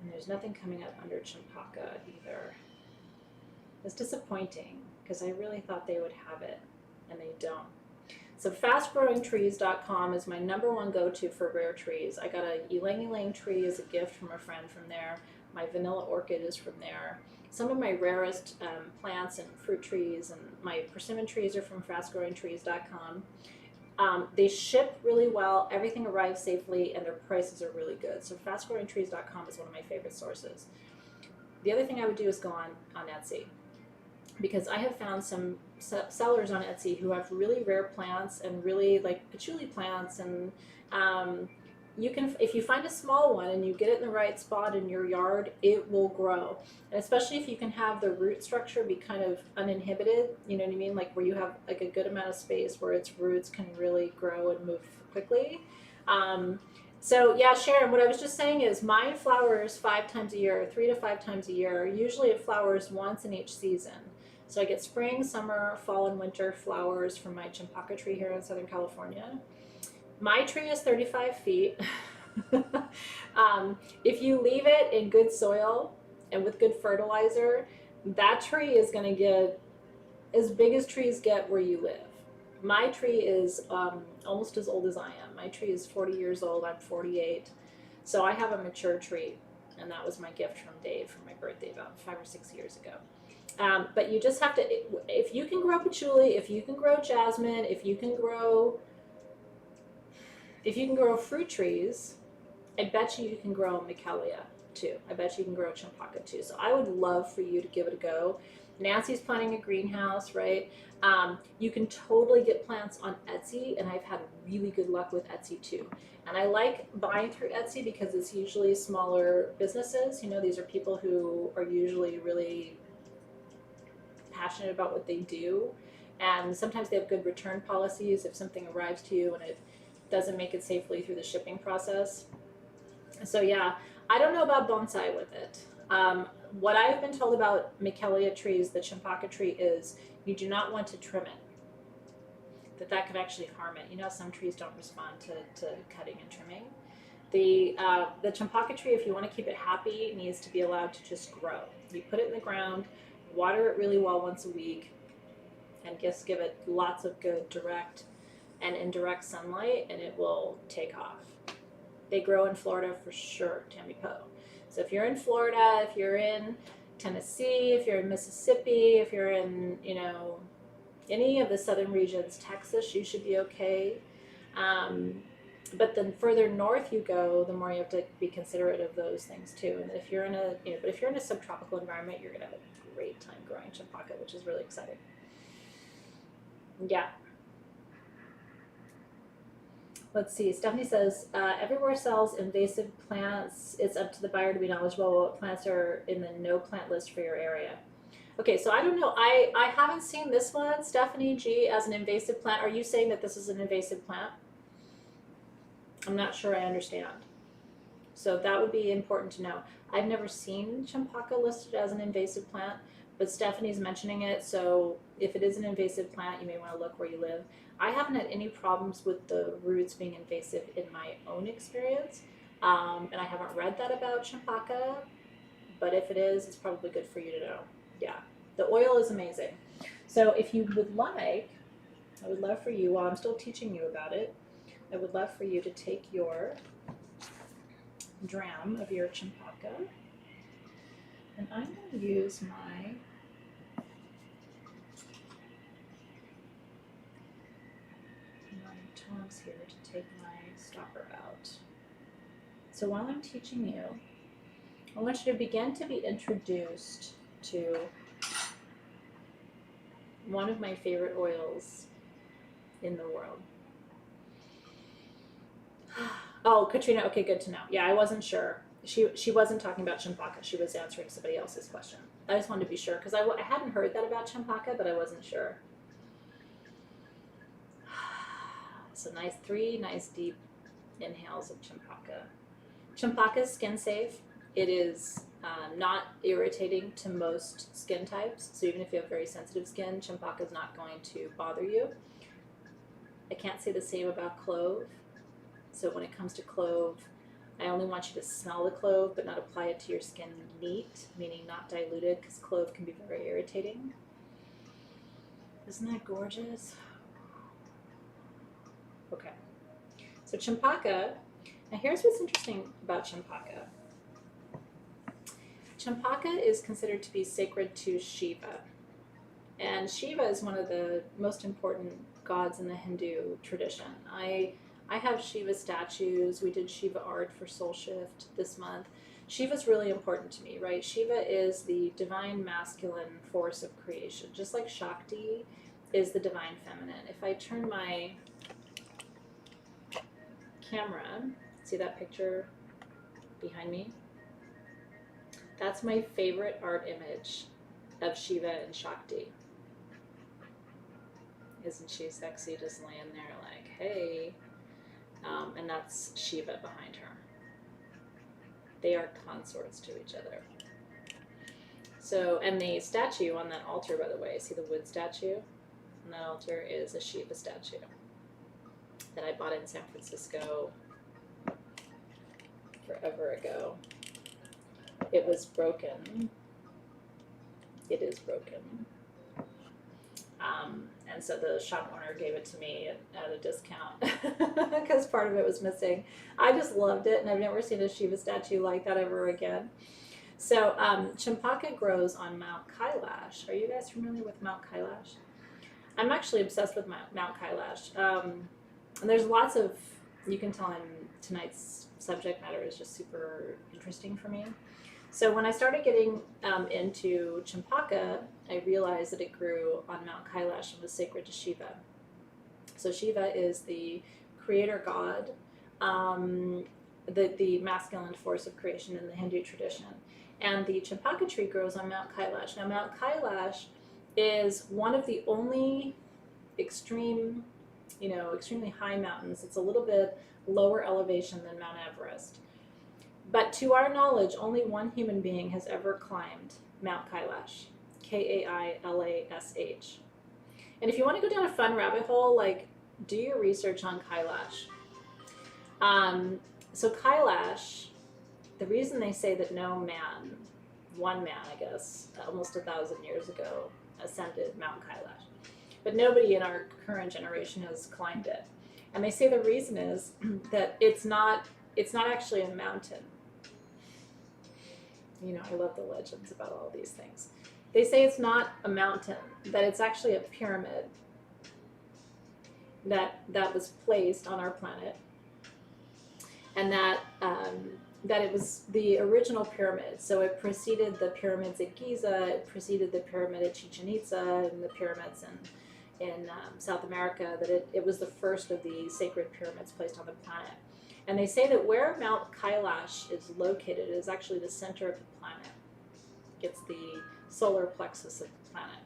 and there's nothing coming up under champaka either. It's disappointing because I really thought they would have it. and they don't. So fastgrowingtrees.com is my #1 go-to for rare trees. I got a ylang ylang tree as a gift from a friend from there. My vanilla orchid is from there. Some of my rarest plants and fruit trees and my persimmon trees are from fastgrowingtrees.com. They ship really well, everything arrives safely, and their prices are really good. So fastgrowingtrees.com is one of my favorite sources. The other thing I would do is go on Etsy, because I have found some sellers on Etsy who have really rare plants and really like patchouli plants, and you can, if you find a small one and you get it in the right spot in your yard, it will grow. And especially if you can have the root structure be kind of uninhibited, you know what I mean? Like where you have like a good amount of space where its roots can really grow and move quickly. So yeah, Sharon, what I was just saying is mine flowers 5 times a year, 3 to 5 times a year. Usually it flowers once in each season. So I get spring, summer, fall, and winter flowers from my champaka tree here in Southern California. My tree is 35 feet. If you leave it in good soil and with good fertilizer, that tree is going to get as big as trees get where you live. My tree is almost as old as I am. My tree is 40 years old. I'm 48. So I have a mature tree, and that was my gift from Dave for my birthday about 5 or 6 years ago. But you just have to, if you can grow patchouli, if you can grow jasmine, if you can grow fruit trees, I bet you can grow Michelia too. I bet you can grow champaka too. So I would love for you to give it a go. Nancy's planning a greenhouse, right? You can totally get plants on Etsy, and I've had really good luck with Etsy too. And I like buying through Etsy because it's usually smaller businesses. You know, these are people who are usually really passionate about what they do. And sometimes they have good return policies if something arrives to you and it doesn't make it safely through the shipping process. So yeah, I don't know about bonsai with it. What I've been told about Michelia trees, the champaka tree, is you do not want to trim it. That could actually harm it. You know, some trees don't respond to cutting and trimming. The champaka tree, if you want to keep it happy, needs to be allowed to just grow. You put it in the ground, water it really well once a week, and just give it lots of good direct and indirect sunlight, and it will take off. They grow in Florida for sure, Tammy Poe. So if you're in Florida, if you're in Tennessee, if you're in Mississippi, if you're in, you know, any of the southern regions, Texas, you should be okay. But then further north you go, the more you have to be considerate of those things too. And if you're in a, you know, but if you're in a subtropical environment, you're gonna have a great time growing champaka, which is really exciting. Yeah. Let's see. Stephanie says, everywhere sells invasive plants. It's up to the buyer to be knowledgeable what plants are in the no plant list for your area. Okay, so I don't know. I haven't seen this one, Stephanie G, as an invasive plant. Are you saying that this is an invasive plant? I'm not sure I understand. So that would be important to know. I've never seen champaka listed as an invasive plant, but Stephanie's mentioning it. So if it is an invasive plant, you may want to look where you live. I haven't had any problems with the roots being invasive in my own experience. And I haven't read that about champaka, but if it is, it's probably good for you to know. Yeah, the oil is amazing. So if you would like, I would love for you, while I'm still teaching you about it, I would love for you to take your dram of your champaka, and I'm going to use my tongs here to take my stopper out. So while I'm teaching you, I want you to begin to be introduced to one of my favorite oils in the world. Oh, Katrina, okay, good to know. Yeah, I wasn't sure. She wasn't talking about champaka. She was answering somebody else's question. I just wanted to be sure, because I hadn't heard that about champaka, but I wasn't sure. So nice, 3 nice deep inhales of champaka. Champaka is skin safe. It is not irritating to most skin types. So even if you have very sensitive skin, champaka is not going to bother you. I can't say the same about clove. So when it comes to clove, I only want you to smell the clove, but not apply it to your skin neat, meaning not diluted, because clove can be very irritating. Isn't that gorgeous? Okay. So champaka, now here's what's interesting about champaka. Champaka is considered to be sacred to Shiva. And Shiva is one of the most important gods in the Hindu tradition. I have Shiva statues. We did Shiva art for Soul Shift this month. Shiva's really important to me, right? Shiva is the divine masculine force of creation, just like Shakti is the divine feminine. If I turn my camera, see that picture behind me? That's my favorite art image of Shiva and Shakti. Isn't she sexy, just laying there like, hey? And that's Shiva behind her. They are consorts to each other. So, and the statue on that altar, by the way, see the wood statue? On that altar is a Shiva statue that I bought in San Francisco forever ago. It was broken. It is broken. And so the shop owner gave it to me at a discount because part of it was missing. I just loved it, and I've never seen a Shiva statue like that ever again. So champaka grows on Mount Kailash. Are you guys familiar with Mount Kailash? I'm actually obsessed with Mount Kailash. And there's lots of, you can tell tonight's subject matter is just super interesting for me. So when I started getting into champaka, I realized that it grew on Mount Kailash and was sacred to Shiva. So Shiva is the creator god, the masculine force of creation in the Hindu tradition. And the champaka tree grows on Mount Kailash. Now Mount Kailash is one of the only extremely high mountains. It's a little bit lower elevation than Mount Everest. But to our knowledge, only one human being has ever climbed Mount Kailash, Kailash. And if you want to go down a fun rabbit hole, like, do your research on Kailash. So Kailash, the reason they say that no man, one man, I guess, almost 1,000 years ago, ascended Mount Kailash, but nobody in our current generation has climbed it. And they say the reason is that it's not actually a mountain. You know, I love the legends about all these things. They say it's not a mountain, that it's actually a pyramid that was placed on our planet, and that it was the original pyramid. So it preceded the pyramids at Giza, it preceded the pyramid at Chichen Itza, and the pyramids in South America, that it was the first of the sacred pyramids placed on the planet. And they say that where Mount Kailash is located is actually the center of the planet. It's the solar plexus of the planet.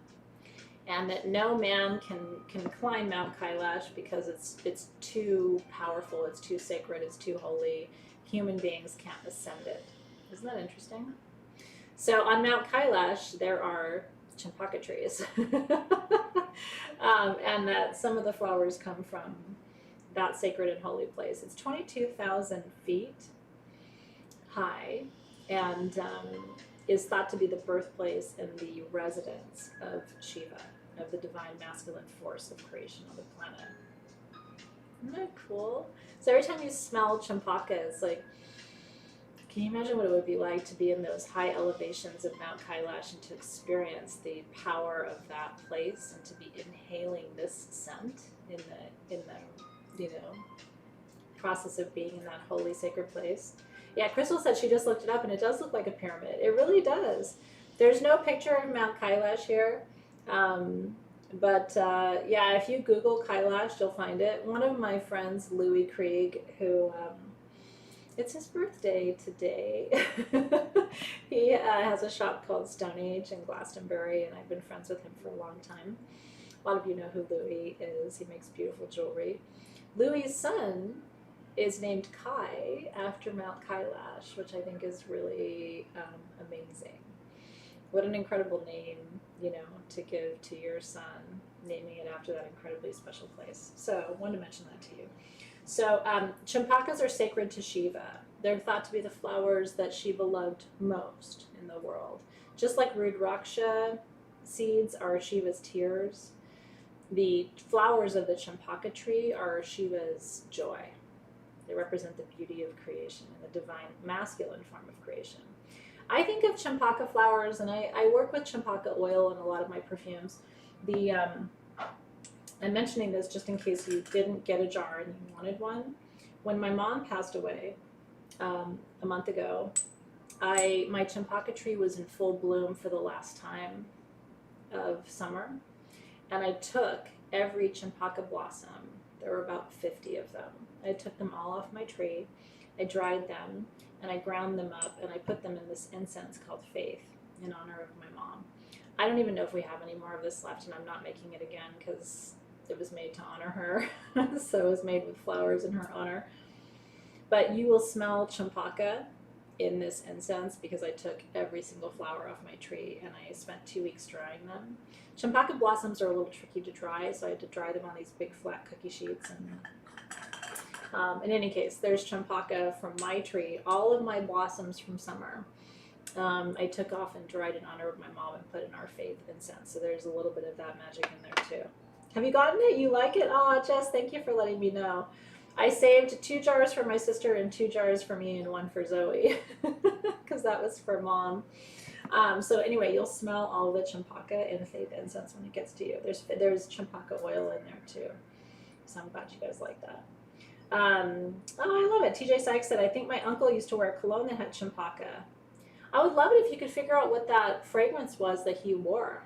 And that no man can climb Mount Kailash because it's too powerful, it's too sacred, it's too holy. Human beings can't ascend it. Isn't that interesting? So on Mount Kailash, there are champaka trees. And that some of the flowers come from that sacred and holy place. It's 22,000 feet high, and is thought to be the birthplace and the residence of Shiva, of the divine masculine force of creation on the planet. Isn't that cool? So every time you smell champaka, it's like, can you imagine what it would be like to be in those high elevations of Mount Kailash and to experience the power of that place and to be inhaling this scent in the process of being in that holy sacred place? Yeah, Crystal said she just looked it up and it does look like a pyramid. It really does. There's no picture of Mount Kailash here. Yeah, if you Google Kailash, you'll find it. One of my friends, Louis Krieg, who it's his birthday today. He has a shop called Stone Age in Glastonbury, and I've been friends with him for a long time. A lot of you know who Louis is. He makes beautiful jewelry. Louis's son is named Kai after Mount Kailash, which I think is really amazing. What an incredible name, to give to your son, naming it after that incredibly special place. So I wanted to mention that to you. So champakas are sacred to Shiva. They're thought to be the flowers that Shiva loved most in the world. Just like Rudraksha seeds are Shiva's tears, The flowers of the champaka tree are Shiva's joy. They represent the beauty of creation and the divine masculine form of creation. I think of champaka flowers, and I work with champaka oil in a lot of my perfumes. The I'm mentioning this just in case you didn't get a jar and you wanted one. When my mom passed away a month ago, my champaka tree was in full bloom for the last time of summer, and I took every champaka blossom. There were about 50 of them. I took them all off my tree. I dried them, and I ground them up, and I put them in this incense called Faith in honor of my mom. I don't even know if we have any more of this left, and I'm not making it again because it was made to honor her. So it was made with flowers in her honor. But you will smell champaka in this incense because I took every single flower off my tree and I spent 2 weeks drying them. Champaka blossoms are a little tricky to dry, so I had to dry them on these big flat cookie sheets. And in any case, there's champaka from my tree. All of my blossoms from summer I took off and dried in honor of my mom and put in our Faith incense. So there's a little bit of that magic in there too. Have you gotten it? You like it? Oh, Jess, thank you for letting me know. I saved 2 jars for my sister and 2 jars for me and 1 for Zoe because that was for mom. So anyway, you'll smell all the champaka and Faith incense when it gets to you. There's champaka oil in there too. So I'm glad you guys like that. Oh, I love it. TJ Sykes said, I think my uncle used to wear cologne that had champaka. I would love it if you could figure out what that fragrance was that he wore.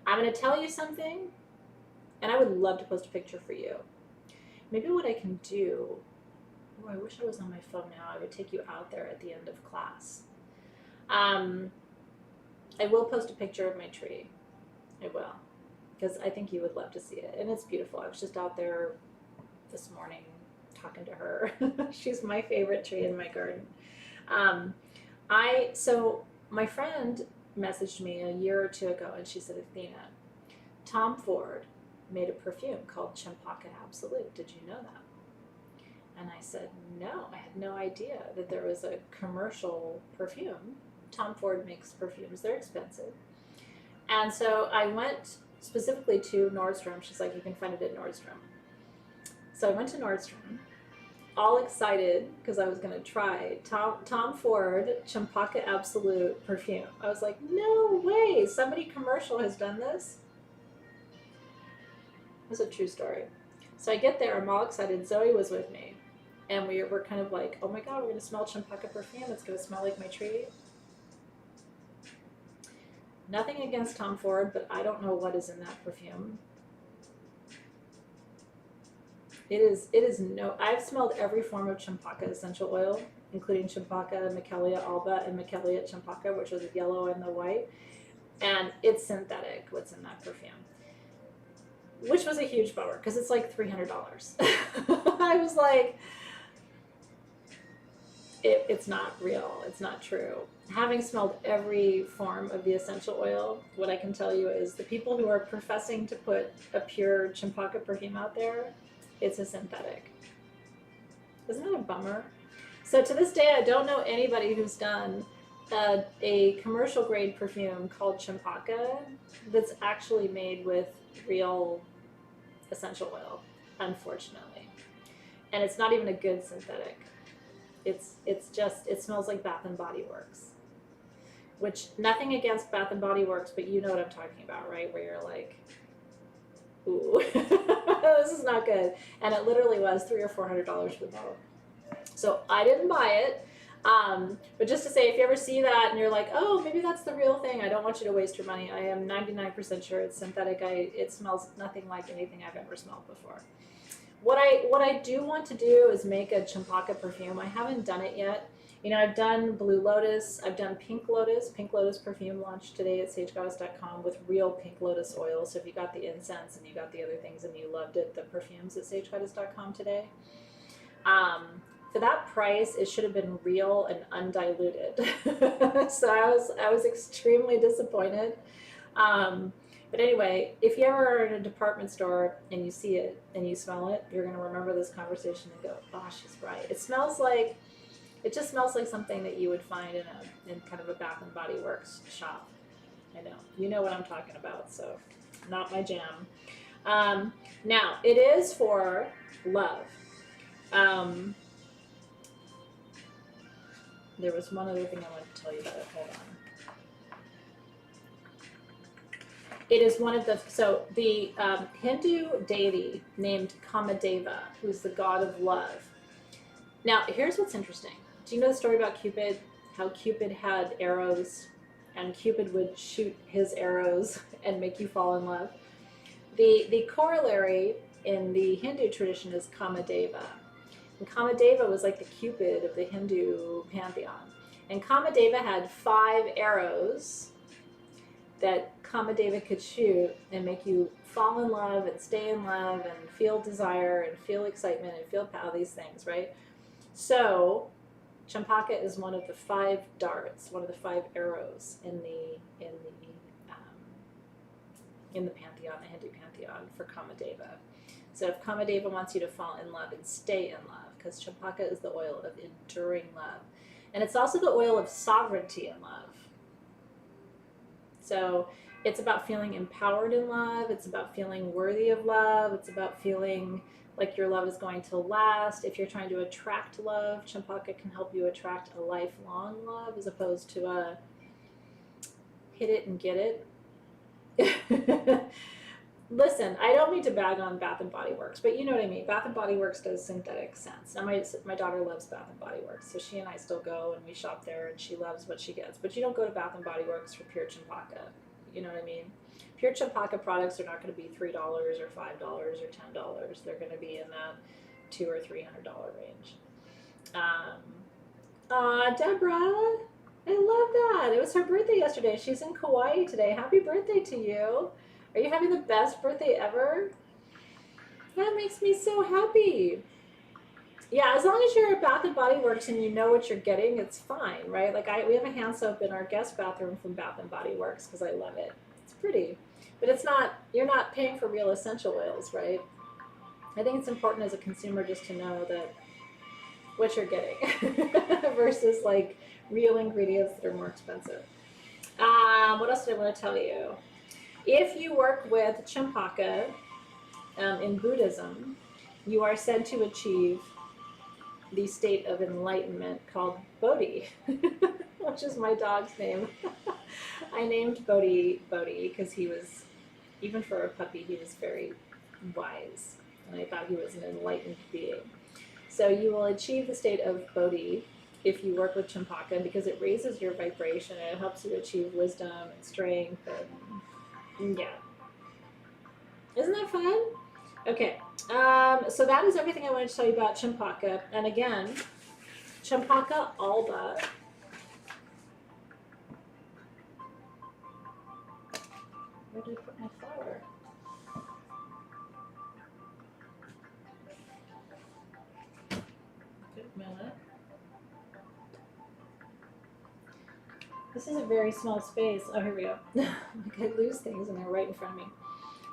I'm going to tell you something, and I would love to post a picture for you. Maybe what I can do, oh, I wish I was on my phone now. I would take you out there at the end of class. I will post a picture of my tree. I will, because I think you would love to see it. And it's beautiful. I was just out there this morning talking to her. She's my favorite tree in my garden. So my friend messaged me a year or 2 ago, and she said, Athena, Tom Ford made a perfume called Champaka Absolute. Did you know that? And I said, no, I had no idea that there was a commercial perfume. Tom Ford makes perfumes. They're expensive. And so I went specifically to Nordstrom. She's like, you can find it at Nordstrom. So I went to Nordstrom, all excited because I was going to try Tom Ford Champaka Absolute perfume. I was like, no way, somebody commercial has done this. It was a true story. So I get there, I'm all excited. Zoe was with me, and we were kind of like, oh my God, we're going to smell champaka perfume. It's going to smell like my tree. Nothing against Tom Ford, but I don't know what is in that perfume. It is no, I've smelled every form of champaka essential oil, including champaka, Michelia alba, and Michelia champaka, which are the yellow and the white. And it's synthetic, what's in that perfume. Which was a huge bummer, because it's like $300. I was like, it's not real, it's not true. Having smelled every form of the essential oil, what I can tell you is the people who are professing to put a pure champaka perfume out there, it's a synthetic. Isn't that a bummer? So to this day, I don't know anybody who's done a commercial grade perfume called champaka that's actually made with real essential oil, unfortunately. And it's not even a good synthetic. It's just, it smells like Bath and Body Works. Which, nothing against Bath and Body Works, but you know what I'm talking about, right? Where you're like, ooh, this is not good. And it literally was $300 or $400 for the bottle. So I didn't buy it. But just to say, if you ever see that and you're like, oh, maybe that's the real thing, I don't want you to waste your money. I am 99% sure it's synthetic. It smells nothing like anything I've ever smelled before. What I do want to do is make a champaka perfume. I haven't done it yet. You know, I've done Blue Lotus, I've done Pink Lotus. Pink Lotus perfume launched today at sagegoddess.com with real pink lotus oil. So if you got the incense and you got the other things and you loved it, the perfumes at sagegoddess.com today. For that price, it should have been real and undiluted. So I was extremely disappointed. But anyway, if you ever are in a department store and you see it and you smell it, you're going to remember this conversation and go, oh, she's right. It just smells like something that you would find in kind of a Bath and Body Works shop. I know. You know what I'm talking about, so not my jam. Now, it is for love. There was one other thing I wanted to tell you about it. Hold on. It is one of the, so the Hindu deity named Kamadeva, who's the god of love. Now, here's what's interesting. Do you know the story about Cupid? How Cupid had arrows, and Cupid would shoot his arrows and make you fall in love? The corollary in the Hindu tradition is Kamadeva. And Kamadeva was like the Cupid of the Hindu pantheon. And Kamadeva had 5 arrows that Kamadeva could shoot and make you fall in love and stay in love and feel desire and feel excitement and feel all these things, right? So champaka is one of the 5 darts, one of the 5 arrows in the pantheon, the Hindu pantheon for Kamadeva. So if Kamadeva wants you to fall in love and stay in love, because champaka is the oil of enduring love. And it's also the oil of sovereignty in love. So it's about feeling empowered in love. It's about feeling worthy of love. It's about feeling like your love is going to last. If you're trying to attract love, champaka can help you attract a lifelong love as opposed to a hit it and get it. Listen, I don't mean to bag on Bath and Body Works, but you know what I mean. Bath and Body Works does synthetic scents. Now my daughter loves Bath and Body Works, so she and I still go and we shop there, and she loves what she gets. But you don't go to Bath and Body Works for pure champaka. You know what I mean? Pure champaka products are not going to be $3 or $5 or $10. They're going to be in that $200 or $300 range. Deborah, I love that. It was her birthday yesterday. She's in Kauai today. Happy birthday to you. Are you having the best birthday ever? That makes me so happy. Yeah, as long as you're at Bath and Body Works and you know what you're getting, it's fine, right? Like we have a hand soap in our guest bathroom from Bath and Body Works because I love it. It's pretty, but it's not. You're not paying for real essential oils, right? I think it's important as a consumer just to know that what you're getting versus like real ingredients that are more expensive. What else did I want to tell you? If you work with champaka in Buddhism, you are said to achieve the state of enlightenment called Bodhi, which is my dog's name. I named Bodhi because he was, even for a puppy, he was very wise, and I thought he was an enlightened being. So you will achieve the state of Bodhi if you work with champaka because it raises your vibration and it helps you achieve wisdom and strength and yeah. Isn't that fun? Okay, so that is everything I wanted to tell you about champaka. And again, champaka alba. Where did I put my flower? Good minute. This is a very small space. Oh, here we go. Like I lose things and they're right in front of me.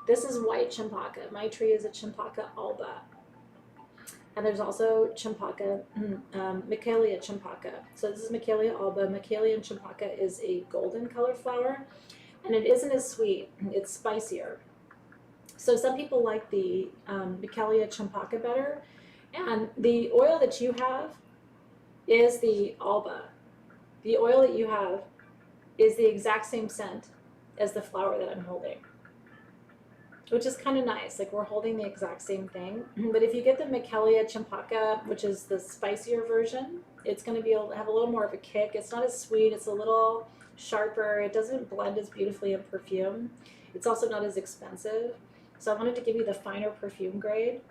This is white champaka. My tree is a champaka alba. And there's also champaka, Michaelia champaka. So this is Michaelia alba. Michaelia champaka is a golden color flower, and it isn't as sweet. It's spicier. So some people like the Michaelia champaka better. And the oil that you have is the alba. The oil that you have is the exact same scent as the flower that I'm holding, which is kind of nice. Like we're holding the exact same thing. But if you get the Michaelia champaka, which is the spicier version, it's going to be able to have a little more of a kick. It's not as sweet. It's a little sharper. It doesn't blend as beautifully in perfume. It's also not as expensive. So I wanted to give you the finer perfume grade.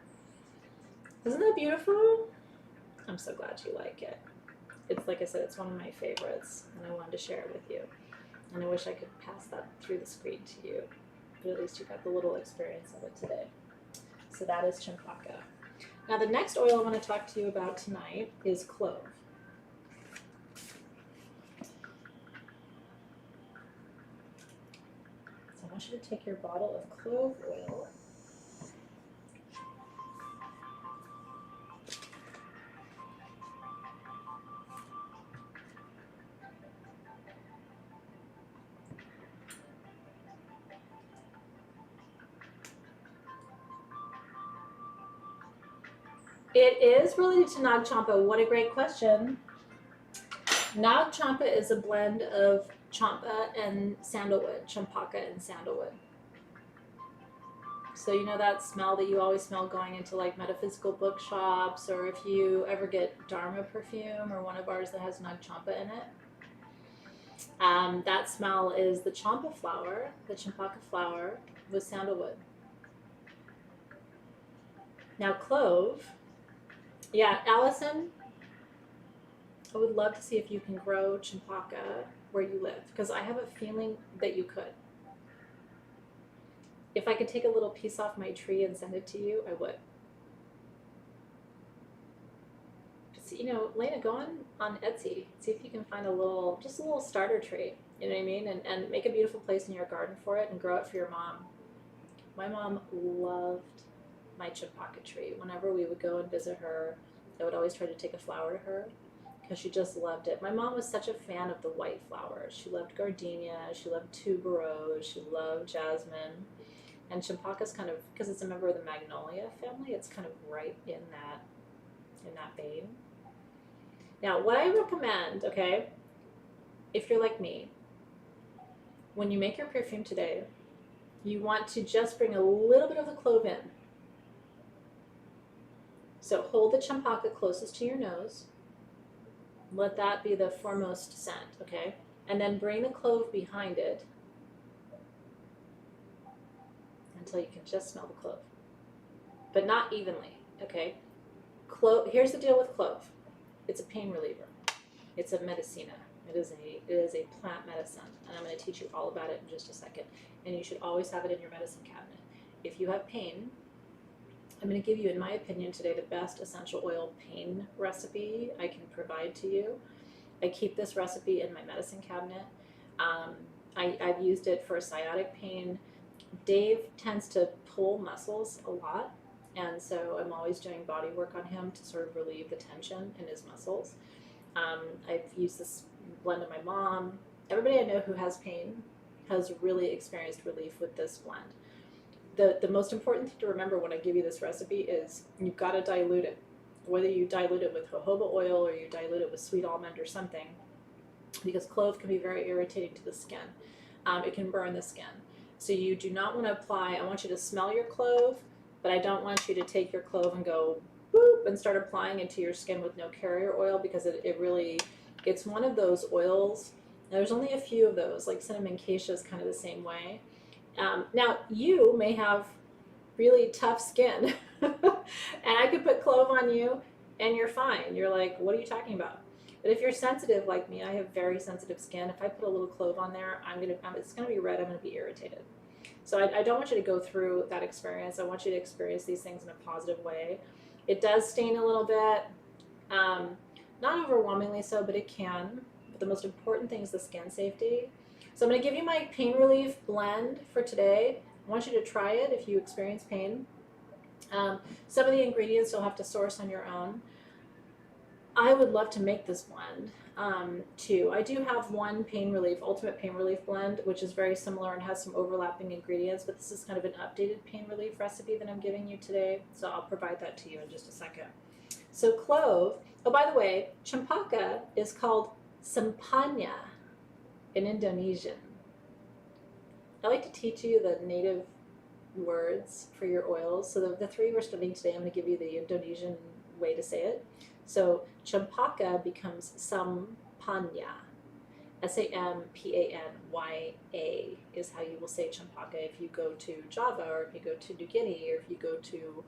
Isn't that beautiful? I'm so glad you like it. It's like I said, it's one of my favorites, and I wanted to share it with you. And I wish I could pass that through the screen to you, but at least you got the little experience of it today. So that is champaka. Now the next oil I want to talk to you about tonight is clove. So I want you to take your bottle of clove oil. It is related to Nag Champa. What a great question. Nag Champa is a blend of champa and sandalwood, champaka and sandalwood. So you know that smell that you always smell going into like metaphysical bookshops, or if you ever get Dharma perfume or one of ours that has Nag Champa in it. That smell is the champa flower, the champaka flower with sandalwood. Now clove, yeah, Allison, I would love to see if you can grow champaka where you live, because I have a feeling that you could. If I could take a little piece off my tree and send it to you, I would. Just, you know, Lena, go on Etsy, see if you can find just a little starter tree, you know what I mean? And make a beautiful place in your garden for it and grow it for your mom. My mom loved my champaka tree. Whenever we would go and visit her, I would always try to take a flower to her because she just loved it. My mom was such a fan of the white flowers. She loved gardenia, she loved tuberose, she loved jasmine. And champaka's kind of, because it's a member of the magnolia family, it's kind of right in that vein. Now, what I recommend, okay, if you're like me, when you make your perfume today, you want to just bring a little bit of the clove in. So hold the champaka closest to your nose. Let that be the foremost scent, okay? And then bring the clove behind it until you can just smell the clove, but not evenly, okay? Here's the deal with clove. It's a pain reliever. It's a medicina. It is a plant medicine, and I'm going to teach you all about it in just a second. And you should always have it in your medicine cabinet. If you have pain, I'm going to give you, in my opinion, today the best essential oil pain recipe I can provide to you. I keep this recipe in my medicine cabinet. I've used it for sciatic pain. Dave tends to pull muscles a lot, and so I'm always doing body work on him to sort of relieve the tension in his muscles. I've used this blend on my mom. Everybody I know who has pain has really experienced relief with this blend. The most important thing to remember when I give you this recipe is you've got to dilute it. Whether you dilute it with jojoba oil or you dilute it with sweet almond or something, because clove can be very irritating to the skin. It can burn the skin. So you do not want to apply, I want you to smell your clove, but I don't want you to take your clove and go boop and start applying it to your skin with no carrier oil, because it's one of those oils. Now, there's only a few of those, like cinnamon acacia is kind of the same way. Now, you may have really tough skin, and I could put clove on you and you're fine. You're like, what are you talking about? But if you're sensitive like me, I have very sensitive skin. If I put a little clove on there, it's going to be red. I'm going to be irritated. So I don't want you to go through that experience. I want you to experience these things in a positive way. It does stain a little bit, not overwhelmingly so, but it can. But the most important thing is the skin safety. So I'm going to give you my pain relief blend for today. I want you to try it if you experience pain. Some of the ingredients you'll have to source on your own. I would love to make this blend too. I do have one ultimate pain relief blend, which is very similar and has some overlapping ingredients, but this is kind of an updated pain relief recipe that I'm giving you today. So I'll provide that to you in just a second. So clove, oh, by the way, champaka is called sampanya in Indonesian. I like to teach you the native words for your oils. So the three we're studying today, I'm going to give you the Indonesian way to say it. So champaka becomes sampanya. Sampanya is how you will say champaka if you go to Java, or if you go to New Guinea, or if you go to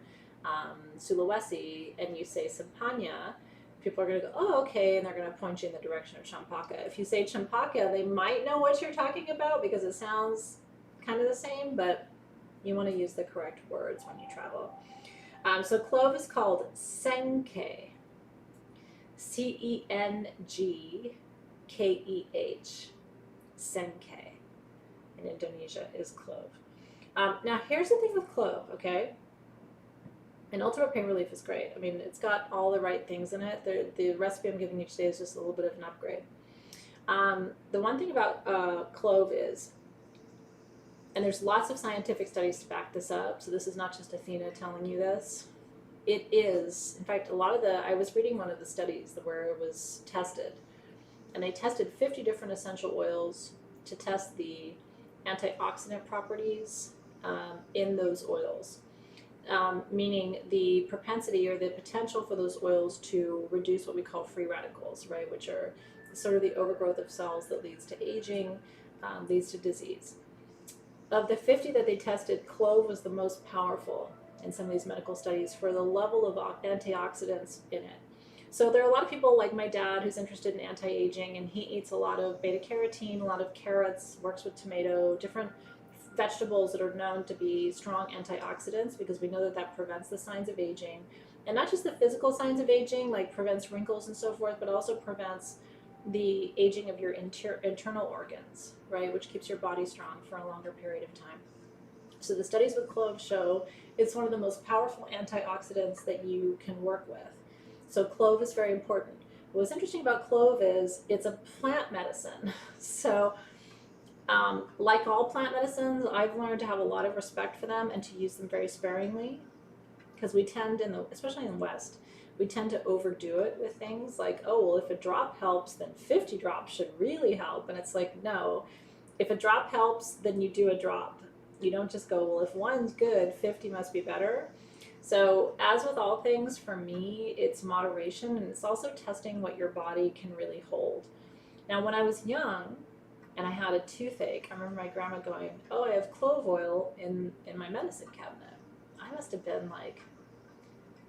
Sulawesi and you say sampanya, people are going to go, oh, okay, and they're going to point you in the direction of champaka. If you say champaka, they might know what you're talking about because it sounds kind of the same, but you want to use the correct words when you travel. So clove is called Cengkeh. Cengkeh. Cengkeh in Indonesia is clove. Now here's the thing with clove, okay? And ultimate pain relief is great. I mean, it's got all the right things in it. The recipe I'm giving you today is just a little bit of an upgrade. The one thing about clove is, and there's lots of scientific studies to back this up, so this is not just Athena telling you this. it is, in fact, I was reading one of the studies where it was tested, and they tested 50 different essential oils to test the antioxidant properties in those oils. Meaning the propensity or the potential for those oils to reduce what we call free radicals, right, which are sort of the overgrowth of cells that leads to aging, leads to disease. Of the 50 that they tested, clove was the most powerful in some of these medical studies for the level of antioxidants in it. So there are a lot of people like my dad who's interested in anti-aging, and he eats a lot of beta carotene, a lot of carrots, works with tomato, different vegetables that are known to be strong antioxidants, because we know that that prevents the signs of aging, and not just the physical signs of aging, like prevents wrinkles and so forth, but also prevents the aging of your internal organs, right, which keeps your body strong for a longer period of time. So the studies with clove show it's one of the most powerful antioxidants that you can work with. So clove is very important. What's interesting about clove is it's a plant medicine. So like all plant medicines, I've learned to have a lot of respect for them and to use them very sparingly, because we tend, especially in the West, we tend to overdo it with things like, oh, well, if a drop helps, then 50 drops should really help. And it's like, no, if a drop helps, then you do a drop. You don't just go, well, if one's good, 50 must be better. So as with all things, for me, it's moderation, and it's also testing what your body can really hold. Now, when I was young and I had a toothache, I remember my grandma going, oh, I have clove oil in my medicine cabinet. I must have been like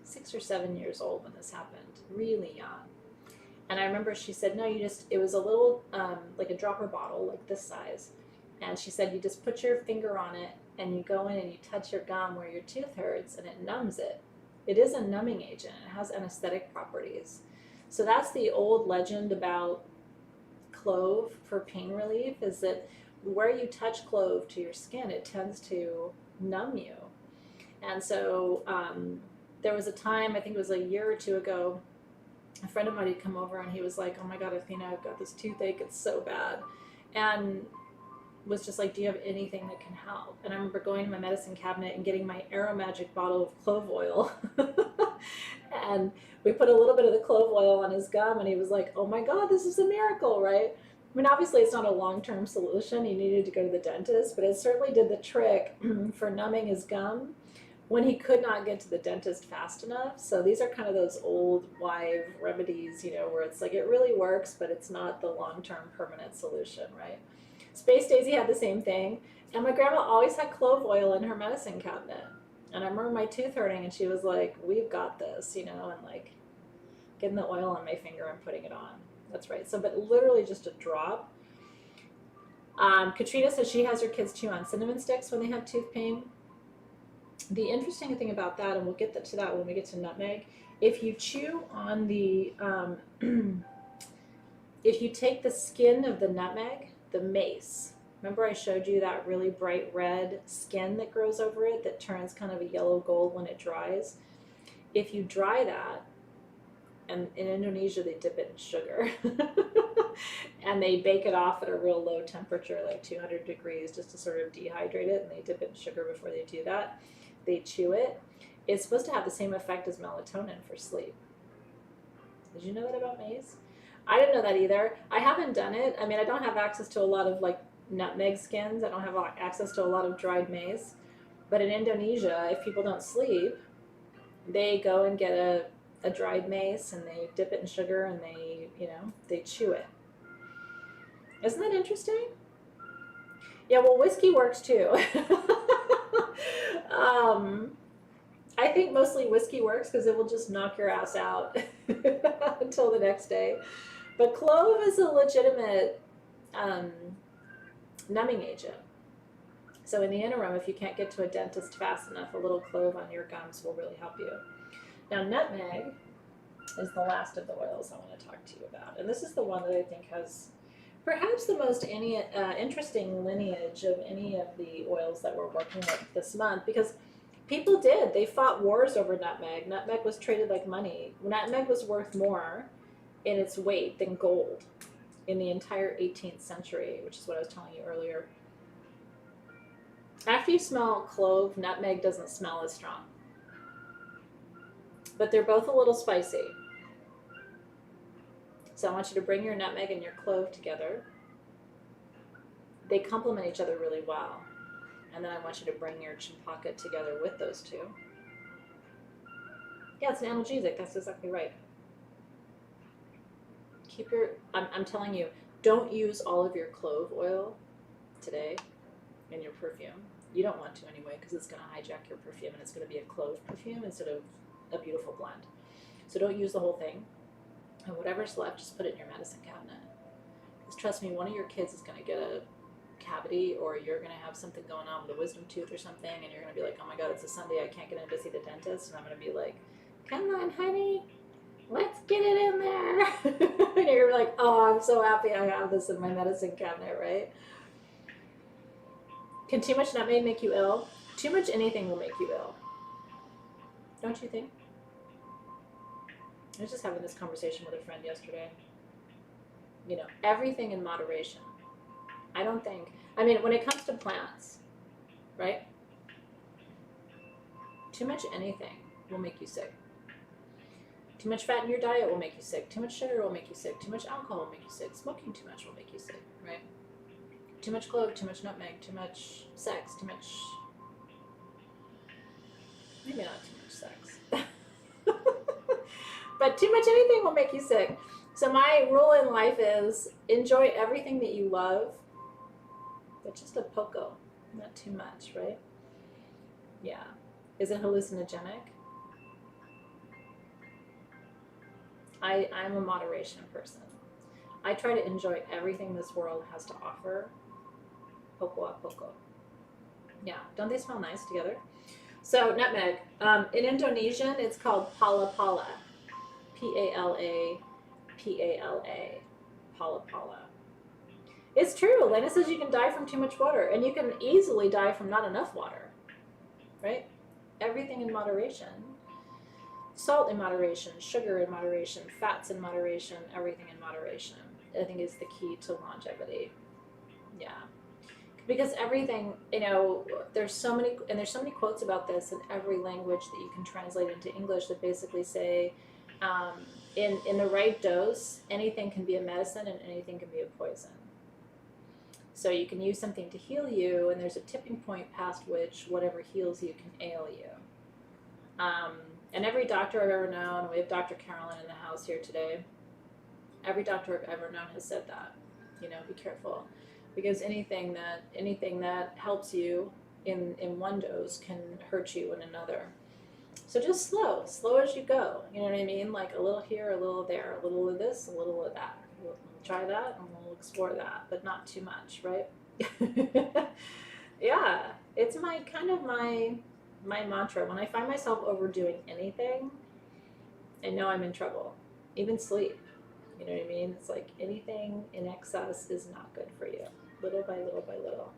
6 or 7 years old when this happened, really young. And I remember she said, no, it was a little, like a dropper bottle, like this size. And she said, you just put your finger on it and you go in and you touch your gum where your tooth hurts and it numbs it. It is a numbing agent. It has anesthetic properties. So that's the old legend about clove for pain relief, is that where you touch clove to your skin, it tends to numb you. And so there was a time, I think it was a year or two ago, a friend of mine had come over and he was like, oh my God, Athena, I've got this toothache, it's so bad. And was just like, do you have anything that can help? And I remember going to my medicine cabinet and getting my Aromagic bottle of clove oil. And we put a little bit of the clove oil on his gum and he was like, oh my God, this is a miracle, right? I mean, obviously it's not a long-term solution. He needed to go to the dentist, but it certainly did the trick for numbing his gum when he could not get to the dentist fast enough. So these are kind of those old wives' remedies, where it's like it really works, but it's not the long-term permanent solution, right? Space Daisy had the same thing, and my grandma always had clove oil in her medicine cabinet. And I remember my tooth hurting, and she was like, we've got this, and like getting the oil on my finger and putting it on. That's right. So, but literally just a drop. Katrina says she has her kids chew on cinnamon sticks when they have tooth pain. The interesting thing about that, and we'll get to that when we get to nutmeg, if you chew on the, if you take the skin of the nutmeg, the mace, remember I showed you that really bright red skin that grows over it that turns kind of a yellow gold when it dries? If you dry that, and in Indonesia they dip it in sugar and they bake it off at a real low temperature, like 200 degrees, just to sort of dehydrate it, and they dip it in sugar before they do that. They chew it. It's supposed to have the same effect as melatonin for sleep. Did you know that about maize? I didn't know that either. I haven't done it. I mean, I don't have access to a lot of like nutmeg skins. I don't have access to a lot of dried maize. But in Indonesia, if people don't sleep, they go and get a dried mace and they dip it in sugar and they chew it. Isn't that interesting? Yeah, well, whiskey works too. I think mostly whiskey works because it will just knock your ass out until the next day. But clove is a legitimate numbing agent. So in the interim, if you can't get to a dentist fast enough, a little clove on your gums will really help you. Now, nutmeg is the last of the oils I want to talk to you about. And this is the one that I think has perhaps the most interesting lineage of any of the oils that we're working with this month, because people they fought wars over nutmeg. Nutmeg was traded like money. Nutmeg was worth more in its weight than gold in the entire 18th century, which is what I was telling you earlier. After you smell clove, nutmeg doesn't smell as strong. but they're both a little spicy. So I want you to bring your nutmeg and your clove together. They complement each other really well. And then I want you to bring your champaka together with those two. Yeah, it's an analgesic. That's exactly right. Keep your, I'm telling you, don't use all of your clove oil today in your perfume. You don't want to anyway, because it's going to hijack your perfume and it's going to be a clove perfume instead of a beautiful blend. So don't use the whole thing. And whatever's left, just put it in your medicine cabinet. Because trust me, one of your kids is going to get a cavity, or you're going to have something going on with a wisdom tooth or something, and you're going to be like, oh my God, it's a Sunday, I can't get in to see the dentist. And I'm going to be like, come on, honey, let's get it in there. And you're going to be like, oh, I'm so happy I have this in my medicine cabinet, right? Can too much nutmeg make you ill? Too much anything will make you ill. Don't you think? I was just having this conversation with a friend yesterday. You know, everything in moderation. I don't think, I mean, when it comes to plants, right? Too much anything will make you sick. Too much fat in your diet will make you sick. Too much sugar will make you sick. Too much alcohol will make you sick. Smoking too much will make you sick, right? Too much clove, too much nutmeg, too much sex, too much, maybe not too much sex. But too much anything will make you sick. So my rule in life is enjoy everything that you love, but just a poco, not too much, right? Yeah. Is it hallucinogenic? I'm a moderation person. I try to enjoy everything this world has to offer, poco a poco. Yeah, don't they smell nice together? So nutmeg, in Indonesian, it's called pala pala, P-A-L-A, P-A-L-A, pala pala. It's true. Elena says you can die from too much water, and you can easily die from not enough water, right? Everything in moderation. Salt in moderation, sugar in moderation, fats in moderation, everything in moderation, I think is the key to longevity. Yeah. Because everything, you know, there's so many quotes about this in every language that you can translate into English that basically say, in the right dose, anything can be a medicine and anything can be a poison. So you can use something to heal you, and there's a tipping point past which whatever heals you can ail you. And every doctor I've ever known, we have Dr. Carolyn in the house here today, every doctor I've ever known has said that, you know, be careful. Because anything that helps you in one dose can hurt you in another. So just slow as you go. You know what I mean? Like a little here, a little there, a little of this, a little of that. We'll try that and we'll explore that, but not too much, right? Yeah, it's my mantra. When I find myself overdoing anything, I know I'm in trouble. Even sleep. You know what I mean? It's like anything in excess is not good for you. Little by little by little.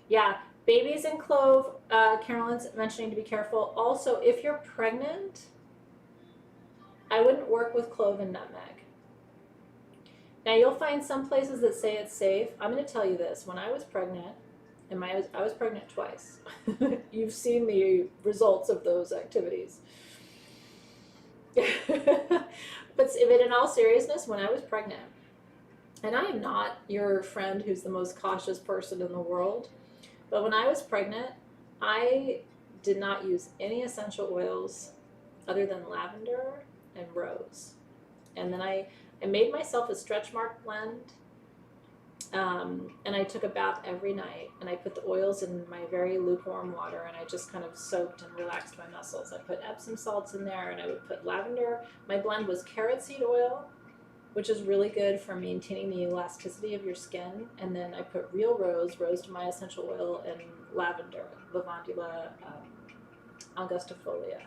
Yeah, babies and clove, Carolyn's mentioning to be careful. Also, if you're pregnant, I wouldn't work with clove and nutmeg. Now, you'll find some places that say it's safe. I'm going to tell you this. When I was pregnant, and I was pregnant twice. You've seen the results of those activities. But in all seriousness, when I was pregnant, and I am not your friend who's the most cautious person in the world, but when I was pregnant, I did not use any essential oils other than lavender and rose. And then I made myself a stretch mark blend, and I took a bath every night, and I put the oils in my very lukewarm water, and I just kind of soaked and relaxed my muscles. I put Epsom salts in there, and I would put lavender. My blend was carrot seed oil, which is really good for maintaining the elasticity of your skin, and then I put real rose to my essential oil, and lavender, lavandula angustifolia,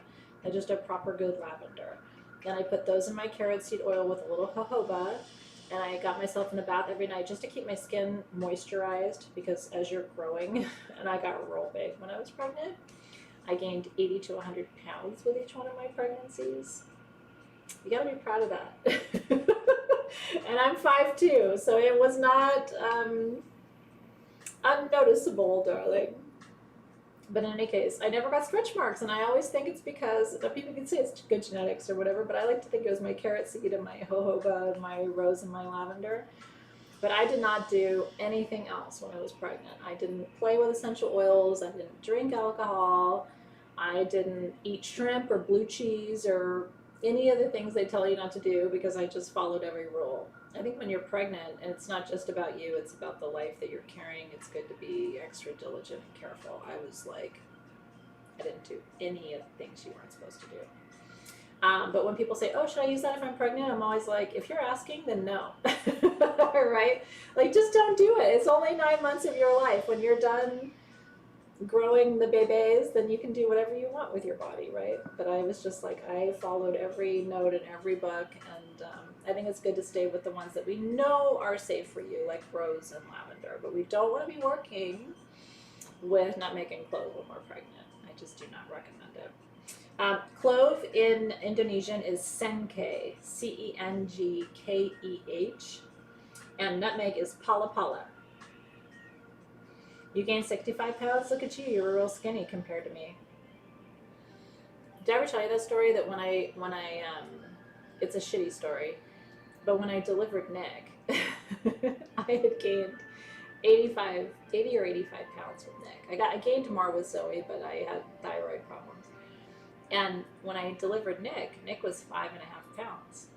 and just a proper good lavender. Then I put those in my carrot seed oil with a little jojoba, and I got myself in the bath every night just to keep my skin moisturized, because as you're growing, and I got real big when I was pregnant, I gained 80 to 100 pounds with each one of my pregnancies. You gotta be proud of that. And I'm 5'2", so it was not unnoticeable, darling. But in any case, I never got stretch marks, and I always think it's because people can say it's good genetics or whatever, but I like to think it was my carrot seed and my jojoba and my rose and my lavender. But I did not do anything else when I was pregnant. I didn't play with essential oils. I didn't drink alcohol. I didn't eat shrimp or blue cheese or any of the things they tell you not to do because I just followed every rule. I think when you're pregnant, and it's not just about you, it's about the life that you're carrying, it's good to be extra diligent and careful. I was like, I didn't do any of the things you weren't supposed to do. But when people say, oh, should I use that if I'm pregnant? I'm always like, if you're asking, then no. Right? Like, just don't do it. It's only 9 months of your life. When you're done growing the babies, then you can do whatever you want with your body, right? But I was just like, I followed every note in every book, and I think it's good to stay with the ones that we know are safe for you, like rose and lavender. But we don't want to be working with nutmeg and clove when we're pregnant. I just do not recommend it. Clove in Indonesian is sengkeh, C-E-N-G-K-E-H, and nutmeg is pala pala. You gained 65 pounds? Look at you, you were real skinny compared to me. Did I ever tell you that story that when I it's a shitty story, but when I delivered Nick, I had gained 80 or 85 pounds with Nick. I gained more with Zoe, but I had thyroid problems. And when I delivered Nick was 5.5 pounds.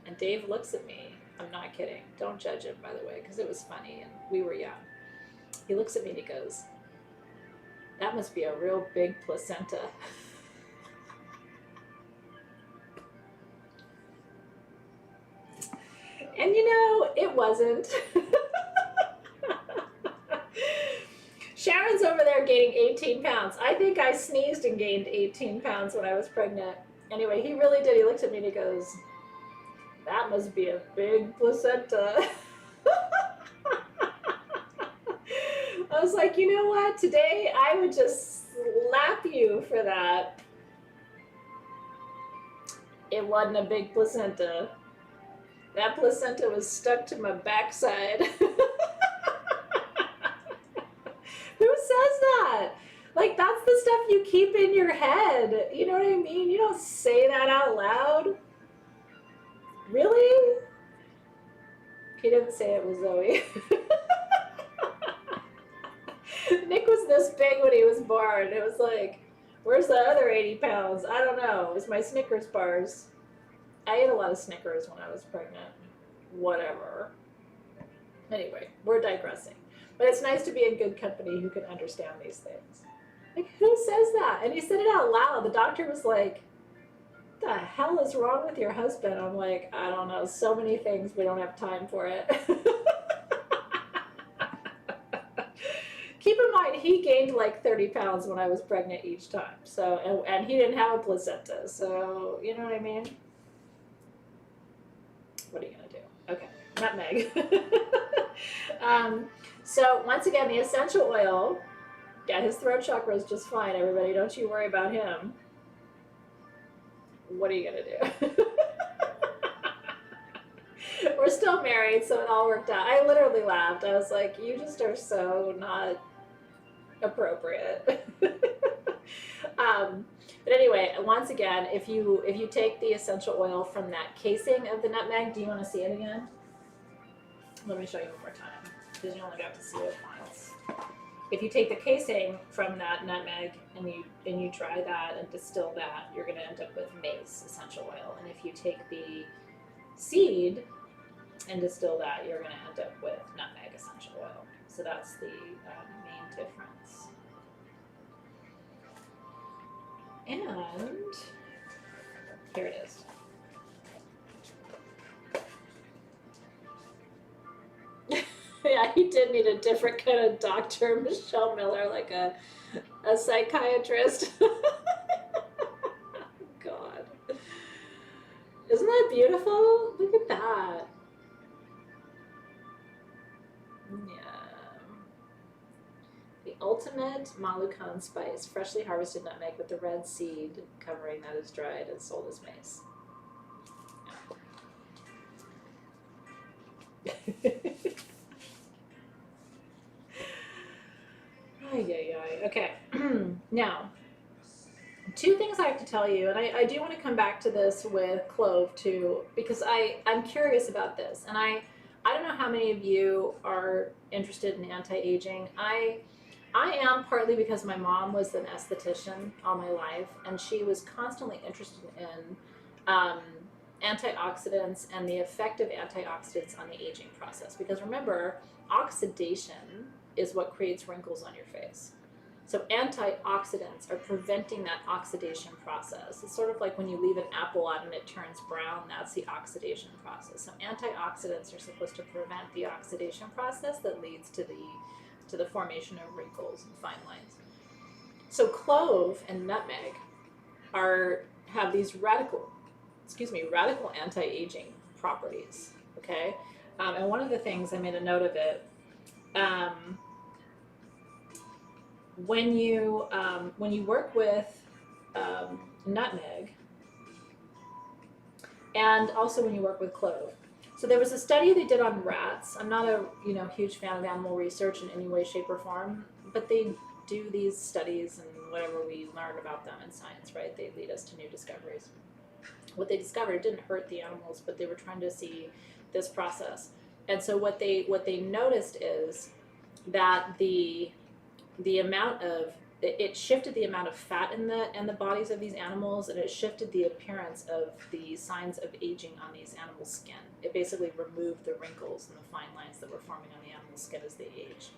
And Dave looks at me, I'm not kidding, don't judge him by the way, because it was funny and we were young. He looks at me and he goes, that must be a real big placenta. And you know, it wasn't. Sharon's over there gaining 18 pounds. I think I sneezed and gained 18 pounds when I was pregnant. Anyway, he really did. He looked at me and he goes, that must be a big placenta. I was like, you know what? Today I would just slap you for that. It wasn't a big placenta. That placenta was stuck to my backside. Who says that? Like, that's the stuff you keep in your head. You know what I mean? You don't say that out loud. Really? He didn't say it was Zoe. Nick was this big when he was born. It was like, where's the other 80 pounds? I don't know. It was my Snickers bars. I ate a lot of Snickers when I was pregnant. Whatever. Anyway, we're digressing. But it's nice to be in good company who can understand these things. Like, who says that? And he said it out loud. The doctor was like, what the hell is wrong with your husband? I'm like, I don't know. So many things. We don't have time for it. Keep in mind, he gained like 30 pounds when I was pregnant each time. So, and he didn't have a placenta. So, you know what I mean? What are you going to do? Okay, nutmeg. So once again, the essential oil, yeah, his throat chakra is just fine, everybody. Don't you worry about him. What are you going to do? We're still married, so it all worked out. I literally laughed. I was like, you just are so not appropriate. But anyway, once again, if you take the essential oil from that casing of the nutmeg, do you want to see it again? Let me show you one more time, because you only got to see it once. If you take the casing from that nutmeg and you try that and distill that, you're going to end up with mace essential oil. And if you take the seed and distill that, you're going to end up with nutmeg essential oil. So that's the main difference. And here it is. Yeah, he did need a different kind of doctor, Michelle Miller, like a psychiatrist. God. Isn't that beautiful? Look at that. Yeah. The ultimate Malukan spice, freshly harvested nutmeg with the red seed covering that is dried and sold as mace. Yeah. Ay, ay, ay. Okay. Now, two things I have to tell you, and I do want to come back to this with clove too, because I'm curious about this, and I don't know how many of you are interested in anti-aging. I am, partly because my mom was an esthetician all my life, and she was constantly interested in um, antioxidants and the effect of antioxidants on the aging process. Because remember, oxidation is what creates wrinkles on your face. So antioxidants are preventing that oxidation process. It's sort of like when you leave an apple out and it turns brown, that's the oxidation process. So antioxidants are supposed to prevent the oxidation process that leads to the formation of wrinkles and fine lines. So clove and nutmeg have these radical anti-aging properties. Okay, and one of the things, I made a note of it. When you work with nutmeg, and also when you work with clove. So there was a study they did on rats. I'm not a huge fan of animal research in any way, shape, or form, but they do these studies, and whatever we learn about them in science, right? They lead us to new discoveries. What they discovered didn't hurt the animals, but they were trying to see this process. And so what they noticed is that the amount of it shifted the amount of fat in the bodies of these animals, and it shifted the appearance of the signs of aging on these animals' skin. It basically removed the wrinkles and the fine lines that were forming on the animal's skin as they age.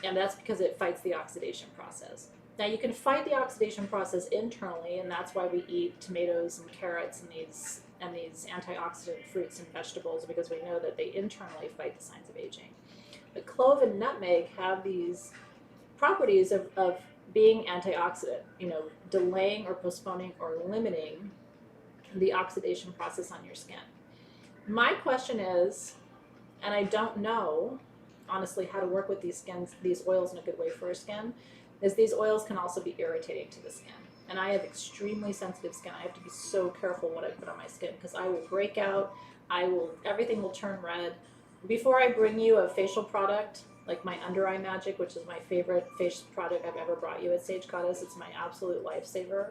And that's because it fights the oxidation process. Now you can fight the oxidation process internally, and that's why we eat tomatoes and carrots and these antioxidant fruits and vegetables, because we know that they internally fight the signs of aging. But clove and nutmeg have these properties of being antioxidant, delaying or postponing or limiting the oxidation process on your skin. My question is, and I don't know, honestly, how to work with these oils in a good way for our skin, is these oils can also be irritating to the skin. And I have extremely sensitive skin. I have to be so careful what I put on my skin, because I will break out, everything will turn red. Before I bring you a facial product, like my Under Eye Magic, which is my favorite face product I've ever brought you at Sage Goddess. It's my absolute lifesaver.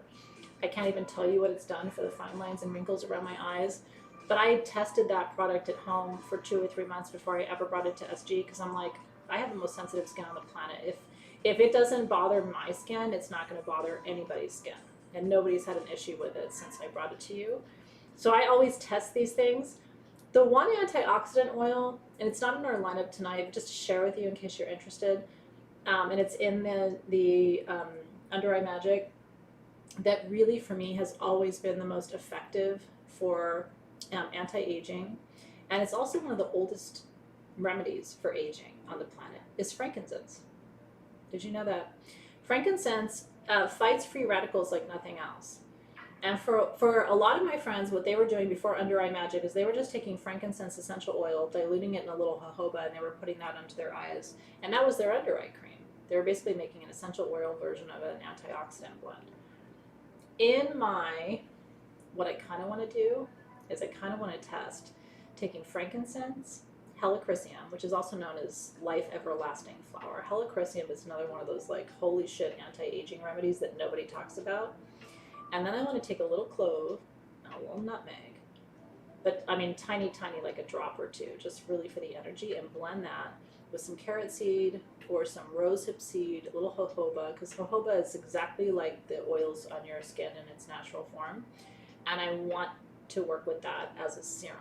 I can't even tell you what it's done for the fine lines and wrinkles around my eyes. But I tested that product at home for 2 or 3 months before I ever brought it to SG, because I'm like, I have the most sensitive skin on the planet. If it doesn't bother my skin, it's not going to bother anybody's skin. And nobody's had an issue with it since I brought it to you. So I always test these things. The one antioxidant oil, and it's not in our lineup tonight, but just to share with you in case you're interested, and it's in the Under Eye Magic, that really for me has always been the most effective for anti-aging, and it's also one of the oldest remedies for aging on the planet, is frankincense. Did you know that? Frankincense fights free radicals like nothing else. And for a lot of my friends, what they were doing before Under Eye Magic is they were just taking frankincense essential oil, diluting it in a little jojoba, and they were putting that under their eyes. And that was their under eye cream. They were basically making an essential oil version of an antioxidant blend. What I kind of want to do is I kind of want to test taking frankincense, helichrysum, which is also known as life everlasting flower. Helichrysum is another one of those like holy shit anti-aging remedies that nobody talks about. And then I want to take a little clove and a little nutmeg, but I mean tiny, like a drop or two, just really for the energy, and blend that with some carrot seed or some rosehip seed, a little jojoba, because jojoba is exactly like the oils on your skin in its natural form. And I want to work with that as a serum.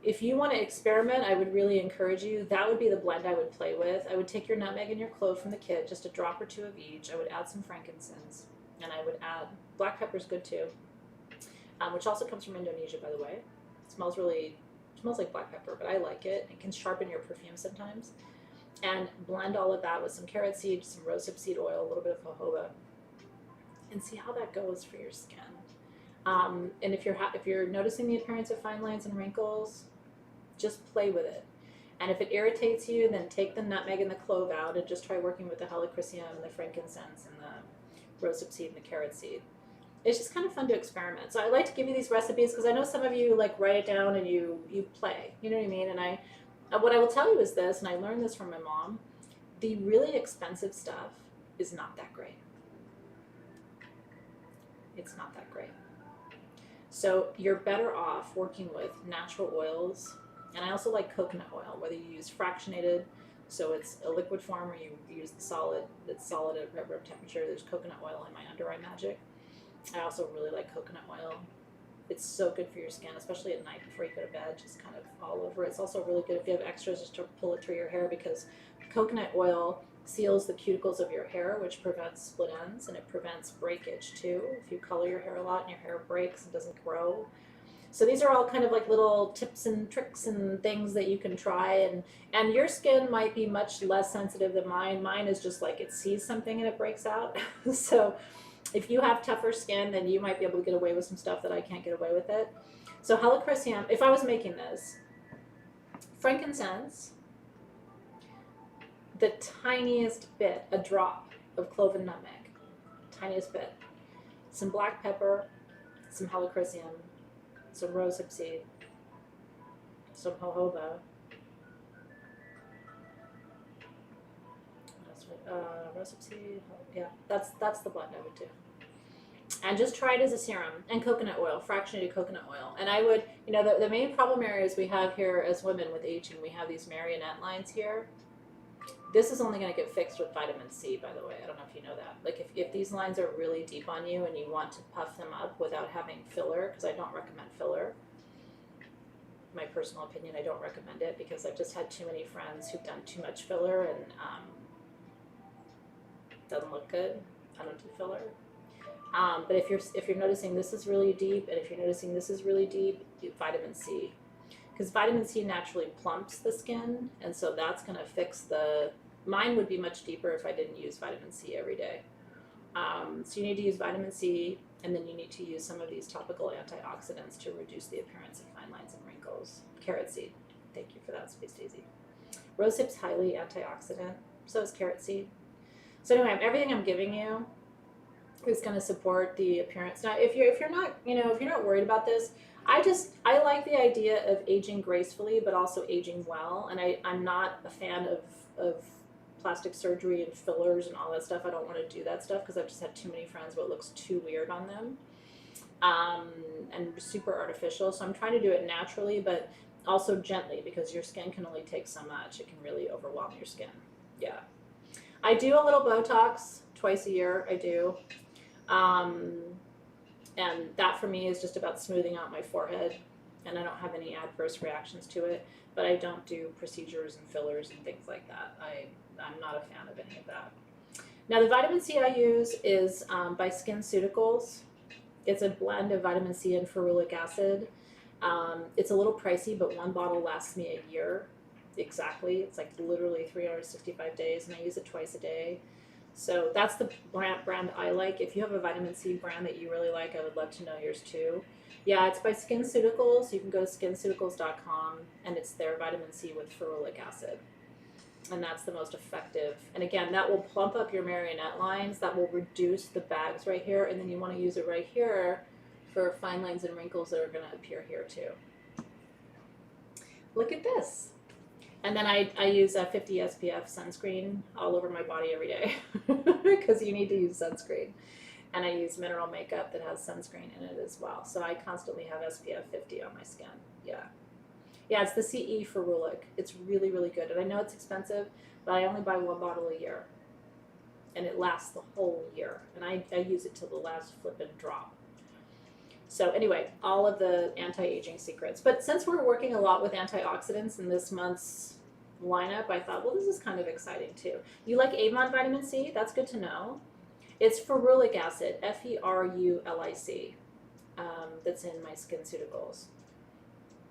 If you want to experiment, I would really encourage you. That would be the blend I would play with. I would take your nutmeg and your clove from the kit, just a drop or two of each. I would add some frankincense. And I would add, black pepper is good too, which also comes from Indonesia, by the way. It smells like black pepper, but I like it. It can sharpen your perfume sometimes. And blend all of that with some carrot seed, some rosehip seed oil, a little bit of jojoba, and see how that goes for your skin. And if you're noticing the appearance of fine lines and wrinkles, just play with it. And if it irritates you, then take the nutmeg and the clove out and just try working with the helichrysum and the frankincense and the rosehip seed and the carrot seed. It's just kind of fun to experiment. So I like to give you these recipes because I know some of you like write it down and you play. You know what I mean? And what I will tell you is this, and I learned this from my mom: the really expensive stuff is not that great. It's not that great. So you're better off working with natural oils. And I also like coconut oil, whether you use fractionated, so it's a liquid form, or you use the solid, that's solid at room temperature. There's coconut oil in my Under Eye Magic. I also really like coconut oil. It's so good for your skin, especially at night before you go to bed, just kind of all over. It's also really good if you have extras, just to pull it through your hair, because coconut oil seals the cuticles of your hair, which prevents split ends, and it prevents breakage too. If you color your hair a lot and your hair breaks and doesn't grow. So these are all kind of like little tips and tricks and things that you can try, and your skin might be much less sensitive than mine. Mine is just like it sees something and it breaks out. So if you have tougher skin, then you might be able to get away with some stuff that I can't get away with it. So helichrysum, if I was making this, frankincense, the tiniest bit, a drop of clove and nutmeg, tiniest bit, some black pepper, some helichrysum, some rosehip seed, some jojoba, rosehip seed, yeah, that's the blend I would do. And just try it as a serum. And coconut oil, fractionated coconut oil. And I would, the main problem areas we have here as women with aging, we have these marionette lines here. This is only going to get fixed with vitamin C, by the way. I don't know if you know that. Like if these lines are really deep on you and you want to puff them up without having filler, because I don't recommend filler. My personal opinion, I don't recommend it, because I've just had too many friends who've done too much filler and doesn't look good. I don't do filler. But if you're noticing this is really deep, and if you're noticing this is really deep, vitamin C. Because vitamin C naturally plumps the skin, and so that's going to fix the... Mine would be much deeper if I didn't use vitamin C every day. So you need to use vitamin C, and then you need to use some of these topical antioxidants to reduce the appearance of fine lines and wrinkles. Carrot seed. Thank you for that, Space Daisy. Rosehip's highly antioxidant, so is carrot seed. So anyway, everything I'm giving you is going to support the appearance. Now, if you're not worried about this, I like the idea of aging gracefully, but also aging well. And I'm not a fan of plastic surgery and fillers and all that stuff. I don't want to do that stuff because I've just had too many friends where it looks too weird on them, and super artificial. So I'm trying to do it naturally, but also gently, because your skin can only take so much. It can really overwhelm your skin. Yeah. I do a little Botox twice a year. I do. And that for me is just about smoothing out my forehead, and I don't have any adverse reactions to it, but I don't do procedures and fillers and things like that. I'm not a fan of any of that. Now the vitamin C I use is by SkinCeuticals. It's a blend of vitamin C and ferulic acid. It's a little pricey, but one bottle lasts me a year exactly. It's like literally 365 days, and I use it twice a day. So that's the brand I like. If you have a vitamin C brand that you really like, I would love to know yours too. Yeah, it's by SkinCeuticals. You can go to skinceuticals.com, and it's their vitamin C with ferulic acid. And that's the most effective. And again, that will plump up your marionette lines. That will reduce the bags right here. And then you want to use it right here for fine lines and wrinkles that are going to appear here too. Look at this. And then I use a 50 SPF sunscreen all over my body every day because you need to use sunscreen. And I use mineral makeup that has sunscreen in it as well. So I constantly have SPF 50 on my skin. Yeah. Yeah, it's the CE ferulic. It's really, really good. And I know it's expensive, but I only buy one bottle a year. And it lasts the whole year. And I use it till the last flippin' drop. So anyway, all of the anti-aging secrets. But since we're working a lot with antioxidants in this month's lineup, I thought, well, this is kind of exciting too. You like Avon vitamin C? That's good to know. It's ferulic acid, Ferulic, that's in my SkinCeuticals.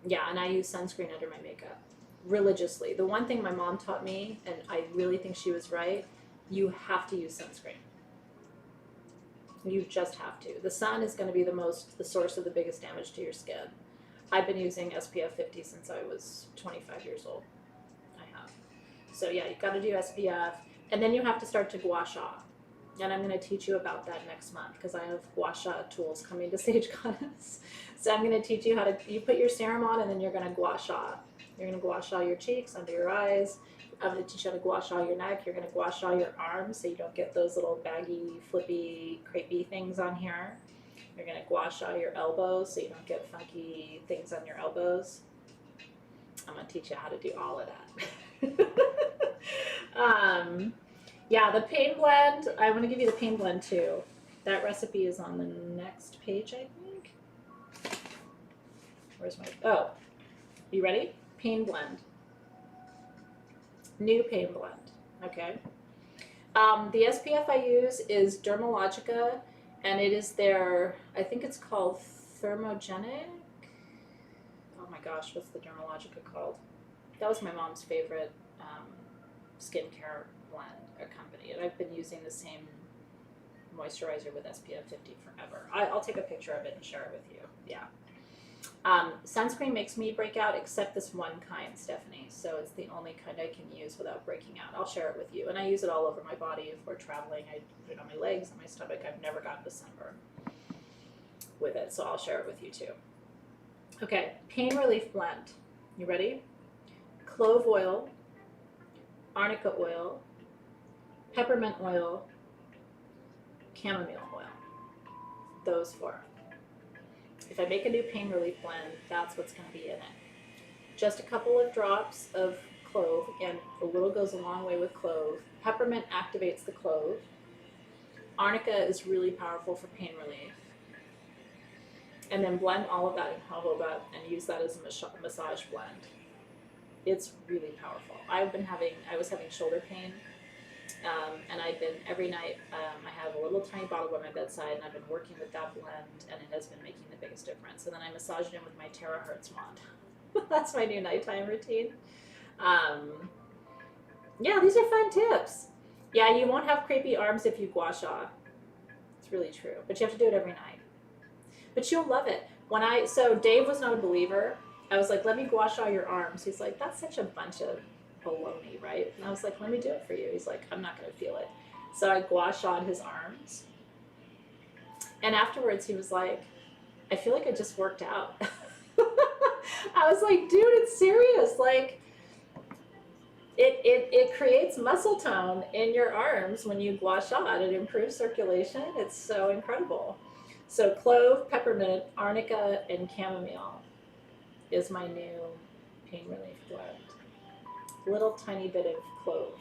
Yeah, and I use sunscreen under my makeup religiously. The one thing my mom taught me, and I really think she was right, you have to use sunscreen. You just have to. The sun is going to be the source of the biggest damage to your skin. I've been using SPF 50 since I was 25 years old. I have. So yeah, you've got to do SPF, and then you have to start to gua sha. And I'm going to teach you about that next month because I have gua sha tools coming to Sage Goddess. So I'm going to teach you how to, you put your serum on and then you're going to gua sha. You're going to gua sha your cheeks, under your eyes, I'm going to teach you how to gua sha your neck. You're going to gua sha your arms so you don't get those little baggy, flippy, crepey things on here. You're going to gua sha your elbows so you don't get funky things on your elbows. I'm going to teach you how to do all of that. Yeah, the pain blend, I want to give you the pain blend too. That recipe is on the next page, I think. Where's my, oh, you ready? Pain blend. New pain blend, okay. The SPF I use is Dermalogica, and it is their, I think it's called Thermogenic. Oh my gosh, what's the Dermalogica called? That was my mom's favorite skincare blend or company, and I've been using the same moisturizer with SPF 50 forever. I'll take a picture of it and share it with you. Yeah. Sunscreen makes me break out, except this one kind, Stephanie. So it's the only kind I can use without breaking out. I'll share it with you. And I use it all over my body. If we're traveling, I put it on my legs, on my stomach. I've never gotten to sunburn with it, so I'll share it with you too. Okay, pain relief blend. You ready? Clove oil, arnica oil, peppermint oil, chamomile oil. Those four. If I make a new pain relief blend, that's what's going to be in it. Just a couple of drops of clove. Again, a little goes a long way with clove. Peppermint activates the clove. Arnica is really powerful for pain relief. And then blend all of that in jojoba and use that as a massage blend. It's really powerful. I was having shoulder pain. And I've been, every night, I have a little tiny bottle by my bedside, and I've been working with that blend, and it has been making the biggest difference. And then I massage it in with my terahertz wand. That's my new nighttime routine. Yeah, these are fun tips. Yeah, you won't have crepey arms if you gua sha. It's really true. But you have to do it every night. But you'll love it. So Dave was not a believer. I was like, let me gua sha your arms. He's like, that's such a bunch of baloney, right? And I was like, let me do it for you. He's like, I'm not going to feel it. So I gua sha'd his arms. And afterwards he was like, I feel like I just worked out. I was like, dude, it's serious. Like, it creates muscle tone in your arms when you gua sha. It improves circulation. It's so incredible. So clove, peppermint, arnica, and chamomile is my new pain relief blend. Little tiny bit of clove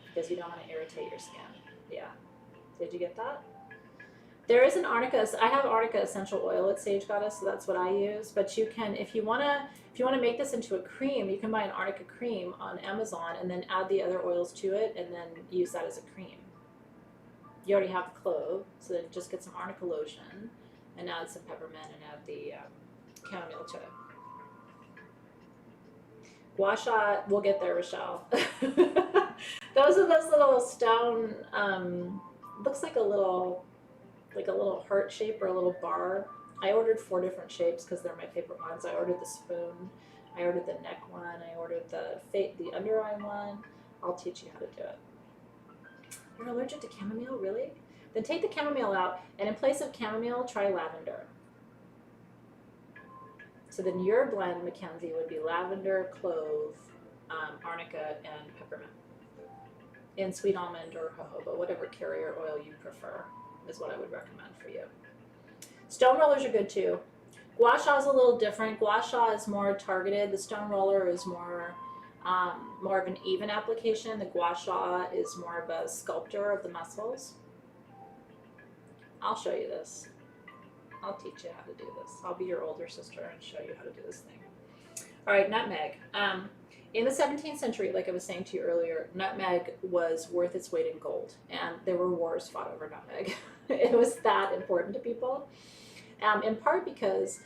because you don't want to irritate your skin. Yeah. Did you get that? There is an arnica. I have arnica essential oil at Sage Goddess, so that's what I use. But you can, if you wanna make this into a cream, you can buy an arnica cream on Amazon and then add the other oils to it and then use that as a cream. You already have the clove, so then just get some arnica lotion and add some peppermint and add the chamomile to it. Gua sha, we'll get there, Rochelle. Those are those little stone, looks like a little heart shape or a little bar. I ordered 4 different shapes because they're my favorite ones. I ordered the spoon, I ordered the neck one, I ordered the under eye one. I'll teach you how to do it. You're allergic to chamomile, really? Then take the chamomile out, and in place of chamomile, try lavender. So then your blend, Mackenzie, would be lavender, clove, arnica, and peppermint. And sweet almond or jojoba, whatever carrier oil you prefer is what I would recommend for you. Stone rollers are good too. Gua sha is a little different. Gua sha is more targeted. The stone roller is more of an even application. The gua sha is more of a sculptor of the muscles. I'll show you this. I'll teach you how to do this. I'll be your older sister and show you how to do this thing. All right, nutmeg. In the 17th century, like I was saying to you earlier, nutmeg was worth its weight in gold, and there were wars fought over nutmeg. It was that important to people, in part because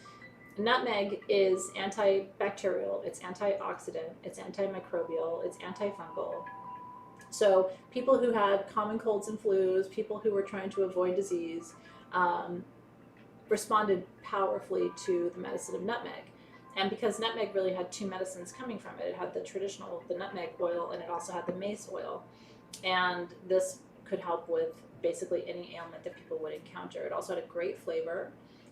nutmeg is antibacterial, it's antioxidant, it's antimicrobial, it's antifungal. So people who had common colds and flus, people who were trying to avoid disease, responded powerfully to the medicine of nutmeg. And because nutmeg really had 2 medicines coming from it, it had the nutmeg oil, and it also had the mace oil. And this could help with basically any ailment that people would encounter. It also had a great flavor.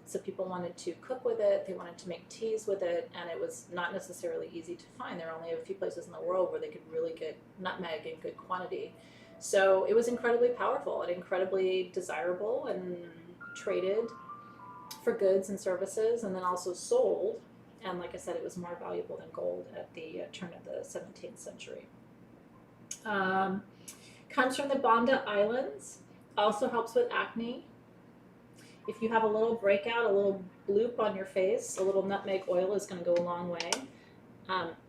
So people wanted to cook with it, they wanted to make teas with it, and it was not necessarily easy to find. There are only a few places in the world where they could really get nutmeg in good quantity. So it was incredibly powerful and incredibly desirable and traded for goods and services, and then also sold. And like I said, it was more valuable than gold at the turn of the 17th century. Comes from the Banda Islands, also helps with acne. If you have a little breakout, a little bloop on your face, a little nutmeg oil is going to go a long way.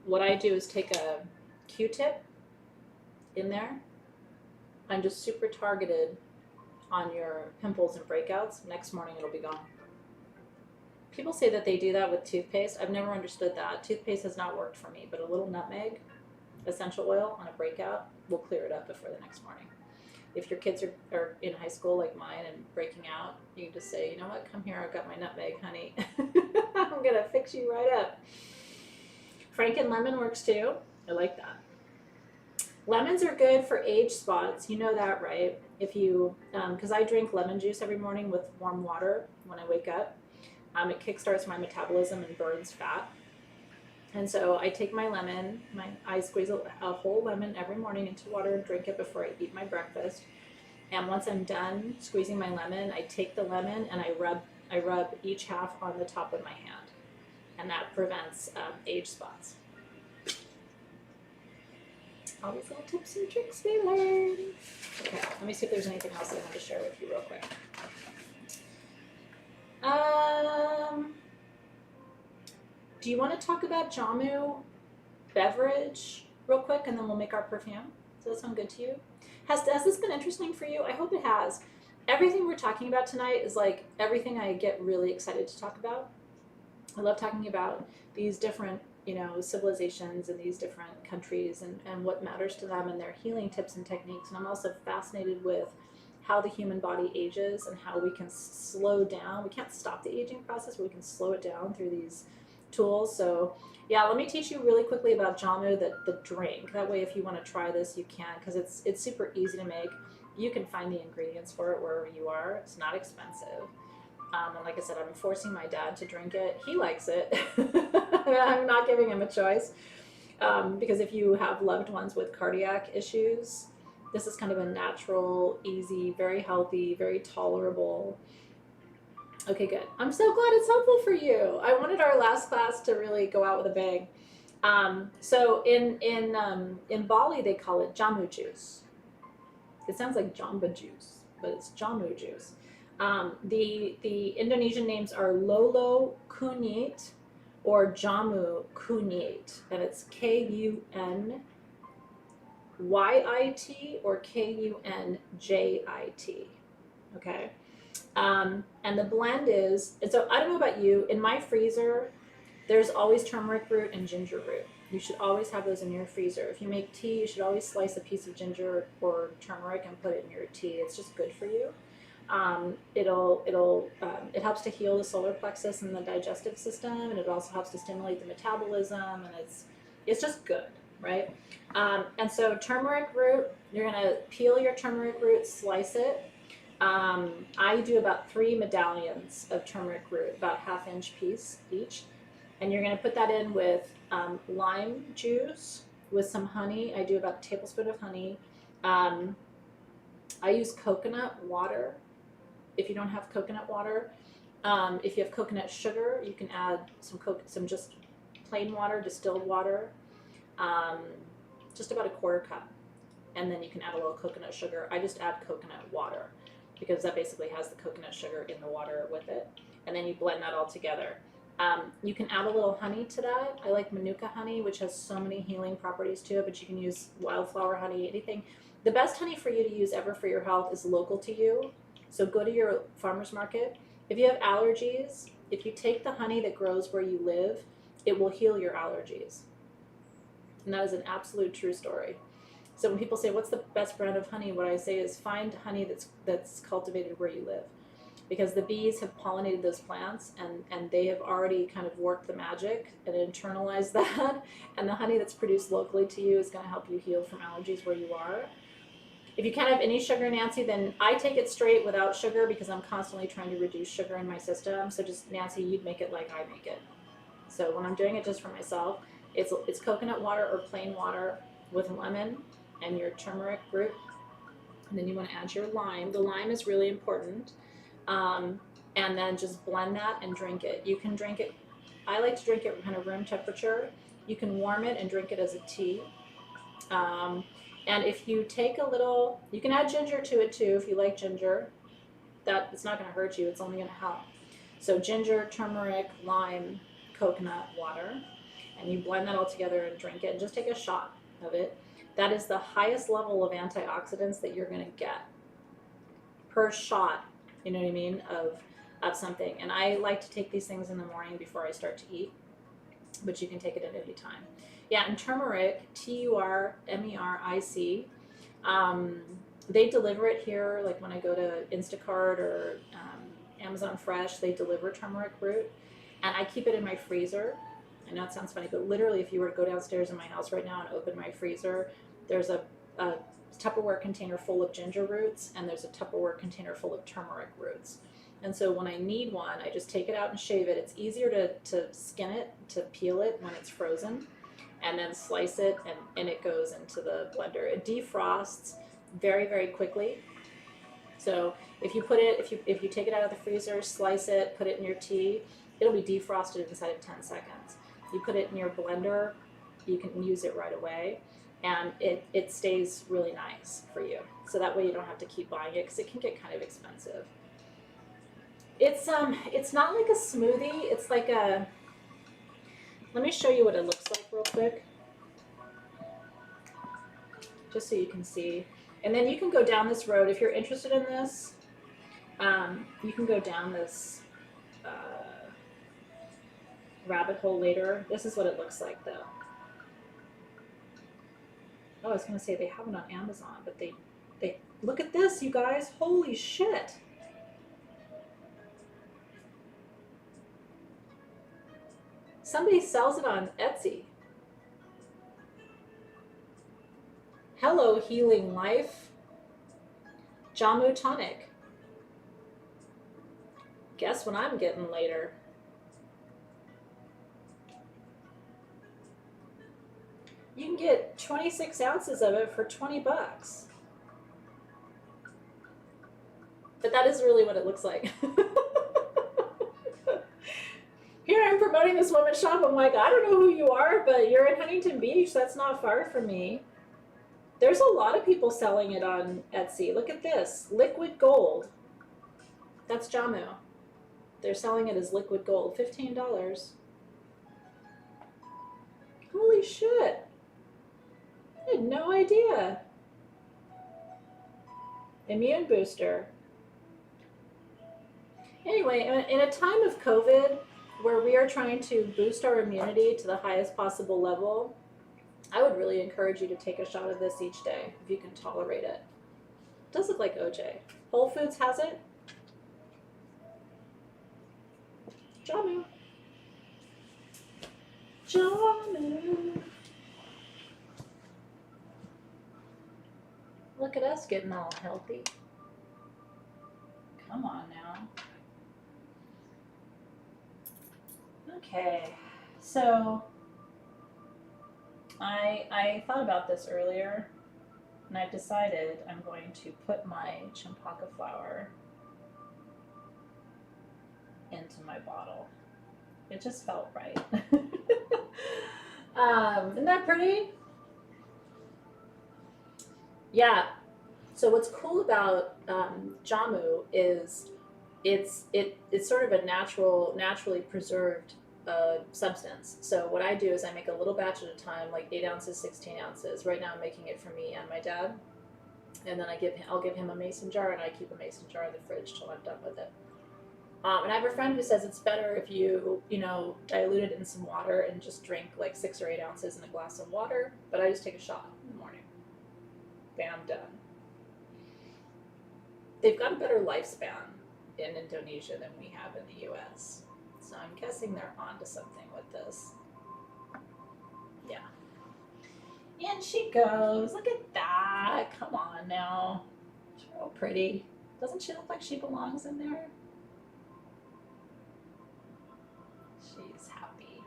What I do is take a Q-tip in there and just super targeted on your pimples and breakouts. Next morning it'll be gone. People say that they do that with toothpaste. I've never understood that. Toothpaste has not worked for me, but a little nutmeg essential oil on a breakout will clear it up before the next morning. If your kids are in high school like mine and breaking out, you can just say, you know what, come here, I've got my nutmeg, honey. I'm going to fix you right up. Franken lemon works too. I like that. Lemons are good for age spots. You know that, right? If you, because I drink lemon juice every morning with warm water when I wake up. It kickstarts my metabolism and burns fat. And so I take my lemon, I squeeze a whole lemon every morning into water and drink it before I eat my breakfast. And once I'm done squeezing my lemon, I take the lemon and I rub each half on the top of my hand. And that prevents age spots. All these little tips and tricks we learn. Okay, let me see if there's anything else I want to share with you real quick. Do you want to talk about Jamu beverage real quick, and then we'll make our perfume? Does that sound good to you? Has this been interesting for you? I hope it has. Everything we're talking about tonight is like everything I get really excited to talk about. I love talking about these different, civilizations and these different countries and what matters to them and their healing tips and techniques. And I'm also fascinated with how the human body ages and how we can slow down. We can't stop the aging process, but we can slow it down through these tools. So yeah, let me teach you really quickly about Jamu, the drink. That way, if you want to try this, you can, because it's super easy to make. You can find the ingredients for it wherever you are. It's not expensive. And like I said, I'm forcing my dad to drink it. He likes it. I'm not giving him a choice. Because if you have loved ones with cardiac issues, this is kind of a natural, easy, very healthy, very tolerable. Okay, good. I'm so glad it's helpful for you. I wanted our last class to really go out with a bang. So in Bali, they call it jamu juice. It sounds like jamba juice, but it's jamu juice. The Indonesian names are Lolo Kunyit or Jamu Kunyit, and it's Kunyit or Kunjit, okay? And the blend is, and so I don't know about you, in my freezer, there's always turmeric root and ginger root. You should always have those in your freezer. If you make tea, you should always slice a piece of ginger or turmeric and put it in your tea. It's just good for you. It helps to heal the solar plexus and the digestive system, and it also helps to stimulate the metabolism, and it's just good, right? And so turmeric root, you're gonna peel your turmeric root, slice it. I do about 3 medallions of turmeric root, about 1/2 inch piece each, and you're gonna put that in with lime juice with some honey. I do about a tablespoon of honey. I use coconut water. If you don't have coconut water, if you have coconut sugar, you can add some just plain water, distilled water, just about a 1/4 cup, and then you can add a little coconut sugar. I just add coconut water because that basically has the coconut sugar in the water with it, and then you blend that all together. You can add a little honey to that. I like Manuka honey, which has so many healing properties to it, but you can use wildflower honey, anything. The best honey for you to use ever for your health is local to you. So go to your farmer's market. If you have allergies, if you take the honey that grows where you live, it will heal your allergies. And that is an absolute true story. So when people say, what's the best brand of honey? What I say is find honey that's cultivated where you live. Because the bees have pollinated those plants and they have already kind of worked the magic and internalized that. And the honey that's produced locally to you is going to help you heal from allergies where you are. If you can't have any sugar, Nancy, then I take it straight without sugar because I'm constantly trying to reduce sugar in my system. So just, Nancy, you'd make it like I make it. So when I'm doing it just for myself, it's coconut water or plain water with lemon and your turmeric root. And then you want to add your lime. The lime is really important. And then just blend that and drink it. You can drink it, I like to drink it kind of room temperature. You can warm it and drink it as a tea. And if you take a little, you can add ginger to it too if you like ginger. That it's not going to hurt you, it's only going to help. So ginger, turmeric, lime, coconut water, and you blend that all together and drink it and just take a shot of it. That is the highest level of antioxidants that you're going to get per shot, you know what I mean, of something. And I like to take these things in the morning before I start to eat, but you can take it at any time. Yeah, and turmeric, Turmeric, they deliver it here, like when I go to Instacart or Amazon Fresh, they deliver turmeric root, and I keep it in my freezer. I know it sounds funny, but literally if you were to go downstairs in my house right now and open my freezer, there's a Tupperware container full of ginger roots, and there's a Tupperware container full of turmeric roots. And so when I need one, I just take it out and shave it. It's easier to skin it, to peel it when it's frozen, and then slice it, and it goes into the blender. It defrosts very, very quickly. So if you put it, if you take it out of the freezer, slice it, put it in your tea, it'll be defrosted inside of 10 seconds. You put it in your blender, you can use it right away, and it stays really nice for you. So that way you don't have to keep buying it because it can get kind of expensive. It's not like a smoothie. It's like a, let me show you what it looks like real quick, just so you can see. And then you can go down this road if you're interested in this. You can go down this rabbit hole later. This is what it looks like, though. Oh, I was gonna say they have it on Amazon, but they look at this, you guys. Holy shit! Somebody sells it on Etsy. Hello, Healing Life. Jamu Tonic. Guess what I'm getting later? You can get 26 ounces of it for 20 bucks. But that is really what it looks like. Here I'm promoting this woman's shop. I'm like, I don't know who you are, but you're in Huntington Beach. That's not far from me. There's a lot of people selling it on Etsy. Look at this. Liquid gold. That's Jamu. They're selling it as liquid gold. $15. Holy shit. I had no idea. Immune booster. Anyway, in a time of COVID, where we are trying to boost our immunity to the highest possible level, I would really encourage you to take a shot of this each day if you can tolerate it. It does look like OJ. Whole Foods has it. Jamu. Jamu. Look at us getting all healthy. Come on now. Okay, so I thought about this earlier, and I've decided I'm going to put my champaka flower into my bottle. It just felt right. Isn't that pretty? Yeah. So what's cool about Jamu is it's sort of a naturally preserved substance. So what I do is I make a little batch at a time, like 8 ounces, 16 ounces. Right now I'm making it for me and my dad, and then I'll give him a mason jar, and I keep a mason jar in the fridge till I'm done with it. And I have a friend who says it's better if you dilute it in some water and just drink like 6 or 8 ounces in a glass of water. But I just take a shot in the morning. Bam, done. They've got a better lifespan in Indonesia than we have in the US. So I'm guessing they're onto something with this. Yeah. In she goes. Look at that. Come on now. She's real pretty. Doesn't she look like she belongs in there? She's happy.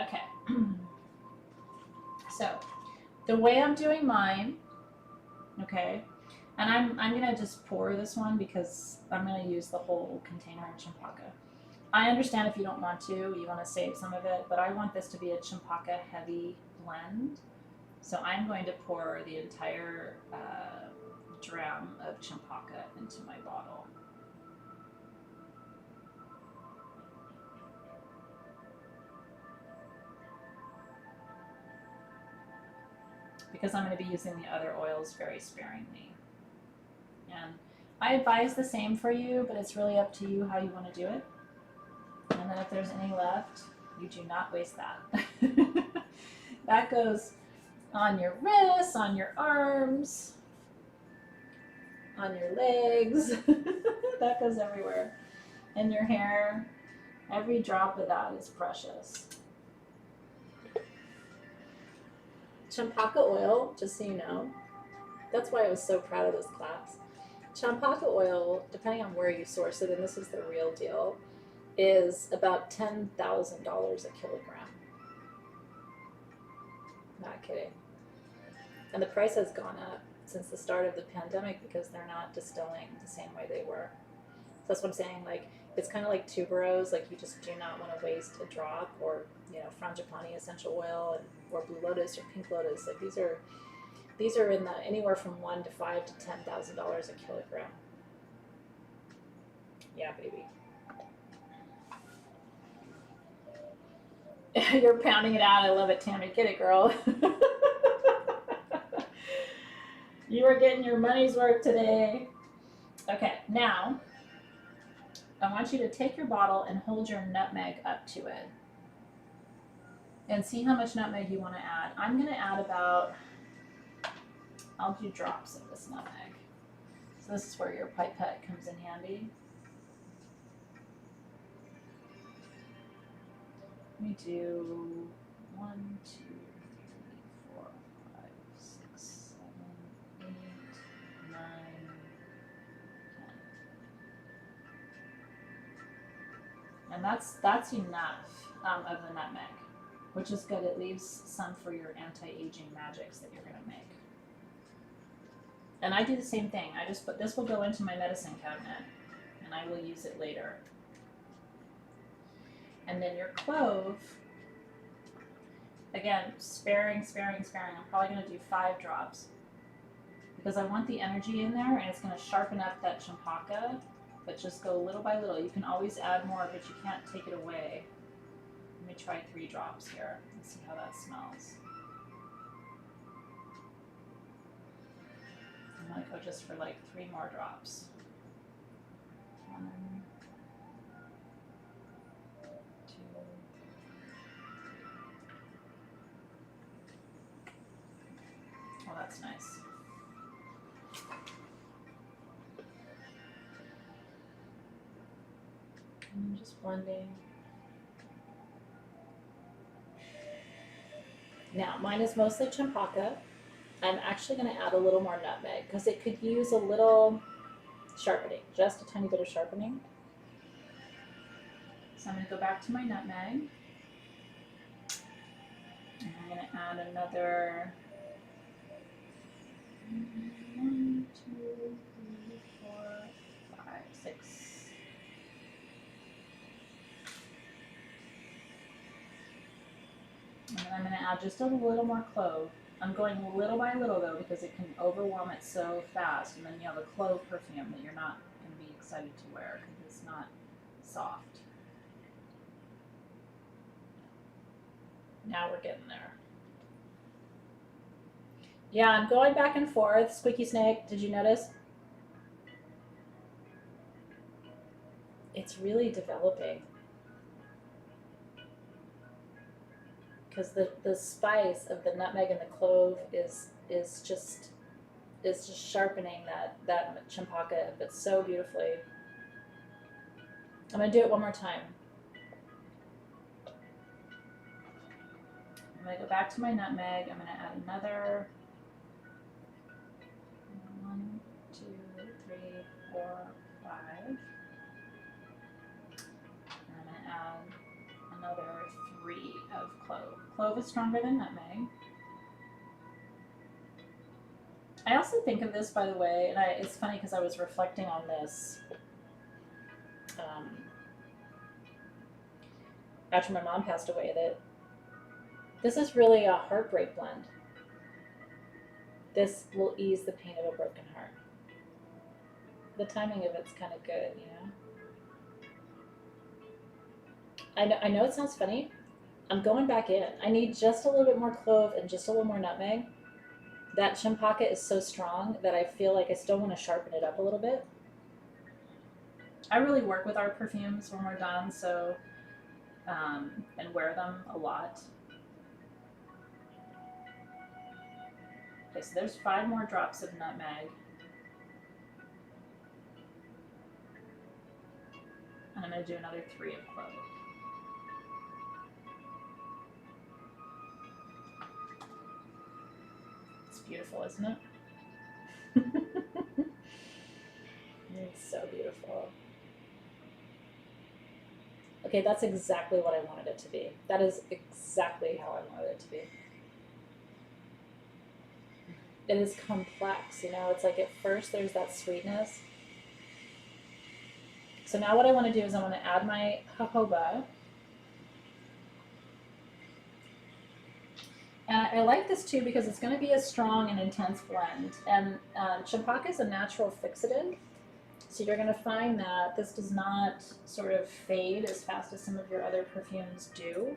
Okay. So, the way I'm doing mine, okay, and I'm gonna just pour this one because I'm gonna use the whole container of champaka. I understand if you don't want to, you want to save some of it, but I want this to be a champaka heavy blend. So I'm going to pour the entire dram of champaka into my bottle. Because I'm going to be using the other oils very sparingly. And I advise the same for you, but it's really up to you how you want to do it. And then if there's any left, you do not waste that. That goes on your wrists, on your arms, on your legs. That goes everywhere. In your hair. Every drop of that is precious. Champaka oil, just so you know, that's why I was so proud of this class. Champaka oil, depending on where you source it, and this is the real deal, is about $10,000 a kilogram. Not kidding. And the price has gone up since the start of the pandemic because they're not distilling the same way they were. So that's what I'm saying. Like, it's kind of like tuberose. Like, you just do not want to waste a drop, or frangipani essential oil, or blue lotus or pink lotus. Like, these are in the anywhere from $1,500 to $10,000 a kilogram. Yeah, baby. You're pounding it out. I love it, Tammy. Get it, girl. You are getting your money's worth today. Okay, now I want you to take your bottle and hold your nutmeg up to it. And see how much nutmeg you want to add. I'm going to add about, I'll do drops of this nutmeg. So this is where your pipette comes in handy. Let me do 1, 2, 3, 4, 5, 6, 7, 8, 9, 10. And that's enough of the nutmeg, which is good. It leaves some for your anti-aging magics that you're going to make. And I do the same thing. I just put this will go into my medicine cabinet, and I will use it later. And then your clove, again, sparing. I'm probably going to do 5 drops because I want the energy in there, and it's going to sharpen up that champaka, but just go little by little. You can always add more, but you can't take it away. Let me try 3 drops here and see how that smells. I'm going to go just for like 3 more drops. 1, 2. Oh, that's nice. And just blending. Now, mine is mostly champaka. I'm actually going to add a little more nutmeg because it could use a little sharpening, just a tiny bit of sharpening. So I'm going to go back to my nutmeg. And I'm going to add another 1, 2, 3, 4, 5, 6. And then I'm going to add just a little more clove. I'm going little by little though because it can overwhelm it so fast, and then you have a clove perfume that you're not going to be excited to wear because it's not soft. Now we're getting there. Yeah, I'm going back and forth. Squeaky snake, did you notice? It's really developing. Because the spice of the nutmeg and the clove is just sharpening that champaka, but so beautifully. I'm gonna do it one more time. I'm going to go back to my nutmeg. I'm going to add another 1, 2, 3, 4, 5. And I'm going to add another 3 of clove. Clove is stronger than nutmeg. I also think of this, by the way, and it's funny because I was reflecting on this after my mom passed away, that this is really a heartbreak blend. This will ease the pain of a broken heart. The timing of it's kind of good, you know? I know it sounds funny. I'm going back in. I need just a little bit more clove and just a little more nutmeg. That champaka is so strong that I feel like I still want to sharpen it up a little bit. I really work with our perfumes when we're done, so and wear them a lot. Okay, so there's 5 more drops of nutmeg. And I'm going to do another 3 of clove. It's beautiful, isn't it? It's so beautiful. Okay, that's exactly what I wanted it to be. That is exactly how I wanted it to be. It is complex, you know, it's like at first there's that sweetness. So now what I want to do is I want to add my jojoba. And I like this too because it's going to be a strong and intense blend. And champaka is a natural fixative. So you're going to find that this does not sort of fade as fast as some of your other perfumes do.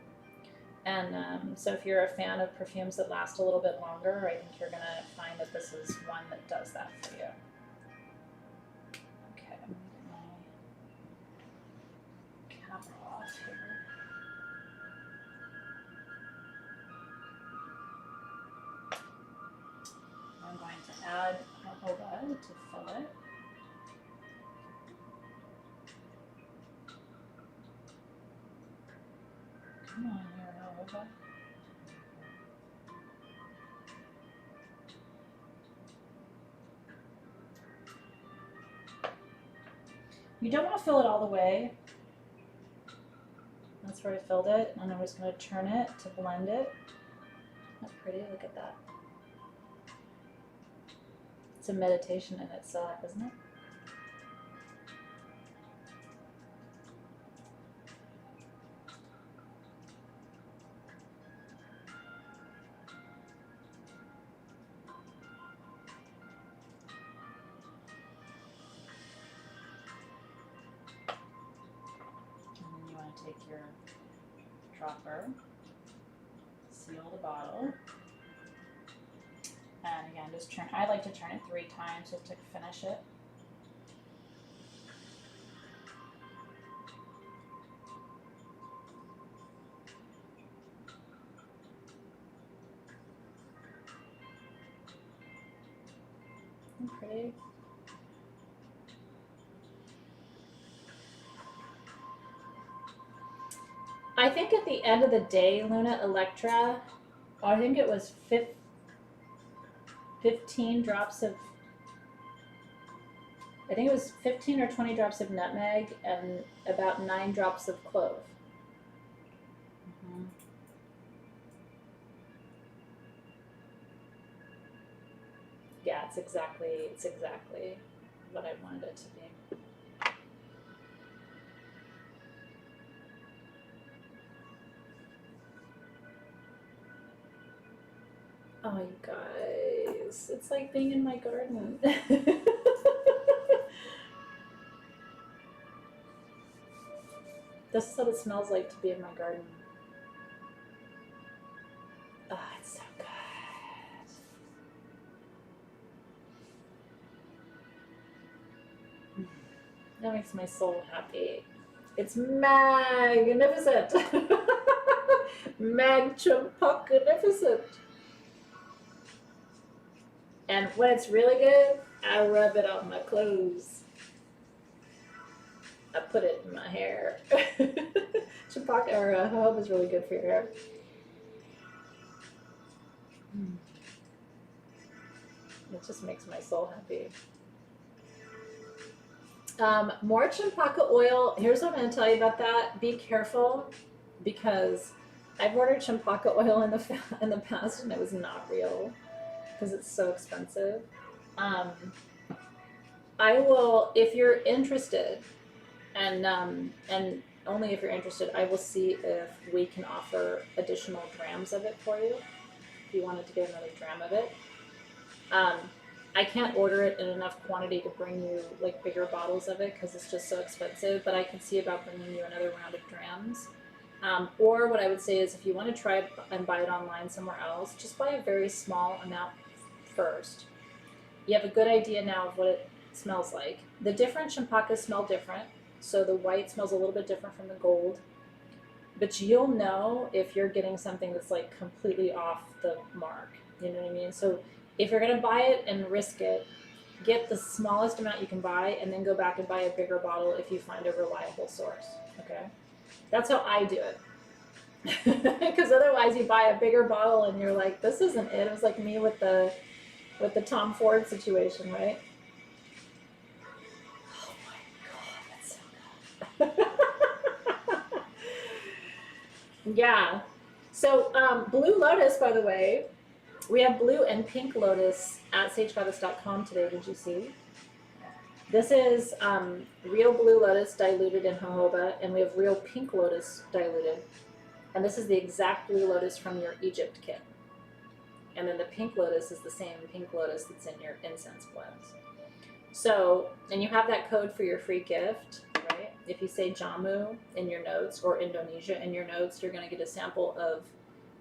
And so if you're a fan of perfumes that last a little bit longer, I think you're going to find that this is one that does that for you. Okay, I'm going to get my camera off here. I'm going to add jojoba to fill it. Come on here, jojoba. You don't want to fill it all the way. That's where I filled it, and I'm just going to turn it to blend it. That's pretty, look at that. It's a meditation in itself, isn't it? Take your dropper, seal the bottle, and again just turn, I like to turn it 3 times just to finish it. Pretty. I think at the end of the day, Luna Electra, I think it was 15 drops of, I think it was 15 or 20 drops of nutmeg and about 9 drops of clove. Mm-hmm. Yeah, it's exactly what I wanted it to be. Oh, you guys, it's like being in my garden. This is what it smells like to be in my garden. Oh, it's so good. That makes my soul happy. It's magnificent. Mag-champaka-nificent. And when it's really good, I rub it on my clothes. I put it in my hair. Champaka or jojoba is really good for your hair. Mm. It just makes my soul happy. More champaka oil. Here's what I'm going to tell you about that. Be careful, because I've ordered champaka oil in the past and it was not real because it's so expensive. Um, I will, if you're interested, and only if you're interested, I will see if we can offer additional grams of it for you. If you wanted to get another gram of it, um, I can't order it in enough quantity to bring you like bigger bottles of it because it's just so expensive. But I can see about bringing you another round of grams. Or what I would say is, if you want to try it and buy it online somewhere else, just buy a very small amount first. You have a good idea now of what it smells like. The different champakas smell different. So the white smells a little bit different from the gold. But you'll know if you're getting something that's like completely off the mark. You know what I mean? So if you're going to buy it and risk it, get the smallest amount you can buy and then go back and buy a bigger bottle if you find a reliable source. Okay? That's how I do it. Because otherwise you buy a bigger bottle and you're like, this isn't it. It was like me with the Tom Ford situation, right? Oh my god, that's so good. Yeah. So Blue Lotus, by the way, we have blue and pink lotus at sagegoddess.com today. Did you see? This is real blue lotus diluted in jojoba, and we have real pink lotus diluted. And this is the exact blue lotus from your Egypt kit. And then the pink lotus is the same pink lotus that's in your incense blends. So, and you have that code for your free gift, right? If you say Jammu in your notes or Indonesia in your notes, you're going to get a sample of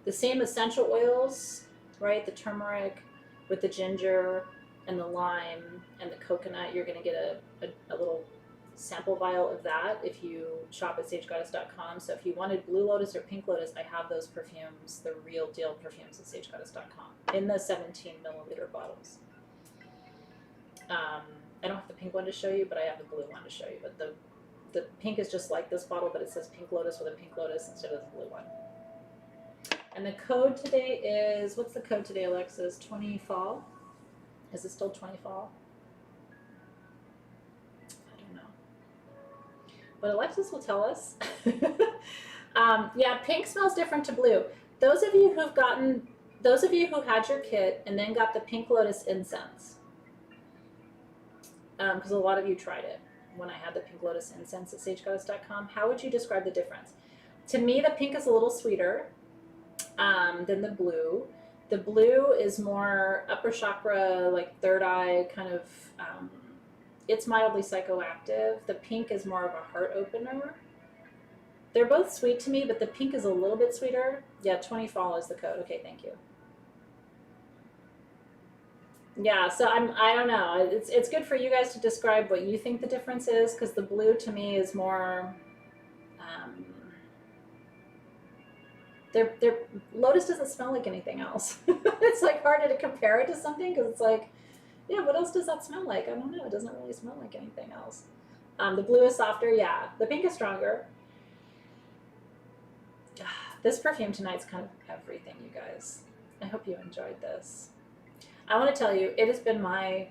the same essential oils, right? The turmeric with the ginger and the lime and the coconut. You're going to get a little sample vial of that if you shop at sagegoddess.com. So if you wanted blue lotus or pink lotus, I have those perfumes, the real deal perfumes at sagegoddess.com in the 17 milliliter bottles. I don't have the pink one to show you, but I have the blue one to show you. But the pink is just like this bottle, but it says pink lotus with a pink lotus instead of the blue one. And the code today is, what's the code today, Alexis? 20 fall? Is it still 20 fall? I don't know. But Alexis will tell us. Yeah, pink smells different to blue. Those of you who had your kit and then got the pink lotus incense, because a lot of you tried it when I had the pink lotus incense at sagegoddess.com, how would you describe the difference? To me, the pink is a little sweeter than the blue. The blue is more upper chakra, like third eye, kind of, it's mildly psychoactive. The pink is more of a heart opener. They're both sweet to me, but the pink is a little bit sweeter. Yeah, 20 fall is the code. Okay, thank you. Yeah, so I don't know. It's good for you guys to describe what you think the difference is, because the blue to me is more, lotus doesn't smell like anything else. It's like harder to compare it to something, because it's like, yeah, what else does that smell like? I don't know. It doesn't really smell like anything else. The blue is softer, yeah. The pink is stronger. This perfume tonight's kind of everything, you guys. I hope you enjoyed this. I want to tell you, it has been my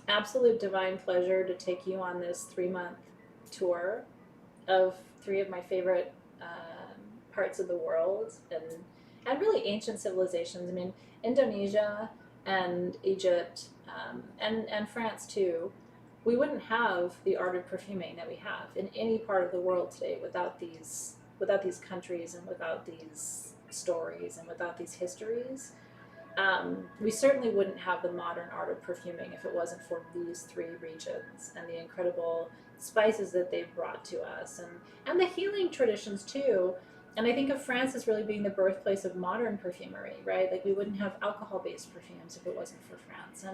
absolute divine pleasure to take you on this 3-month tour of 3 of my favorite parts of the world, and really ancient civilizations. I mean, Indonesia and Egypt and France too. We wouldn't have the art of perfuming that we have in any part of the world today without these countries and without these stories and without these histories. We certainly wouldn't have the modern art of perfuming if it wasn't for these 3 regions and the incredible spices that they've brought to us, and the healing traditions too. And I think of France as really being the birthplace of modern perfumery, right? Like, we wouldn't have alcohol-based perfumes if it wasn't for France.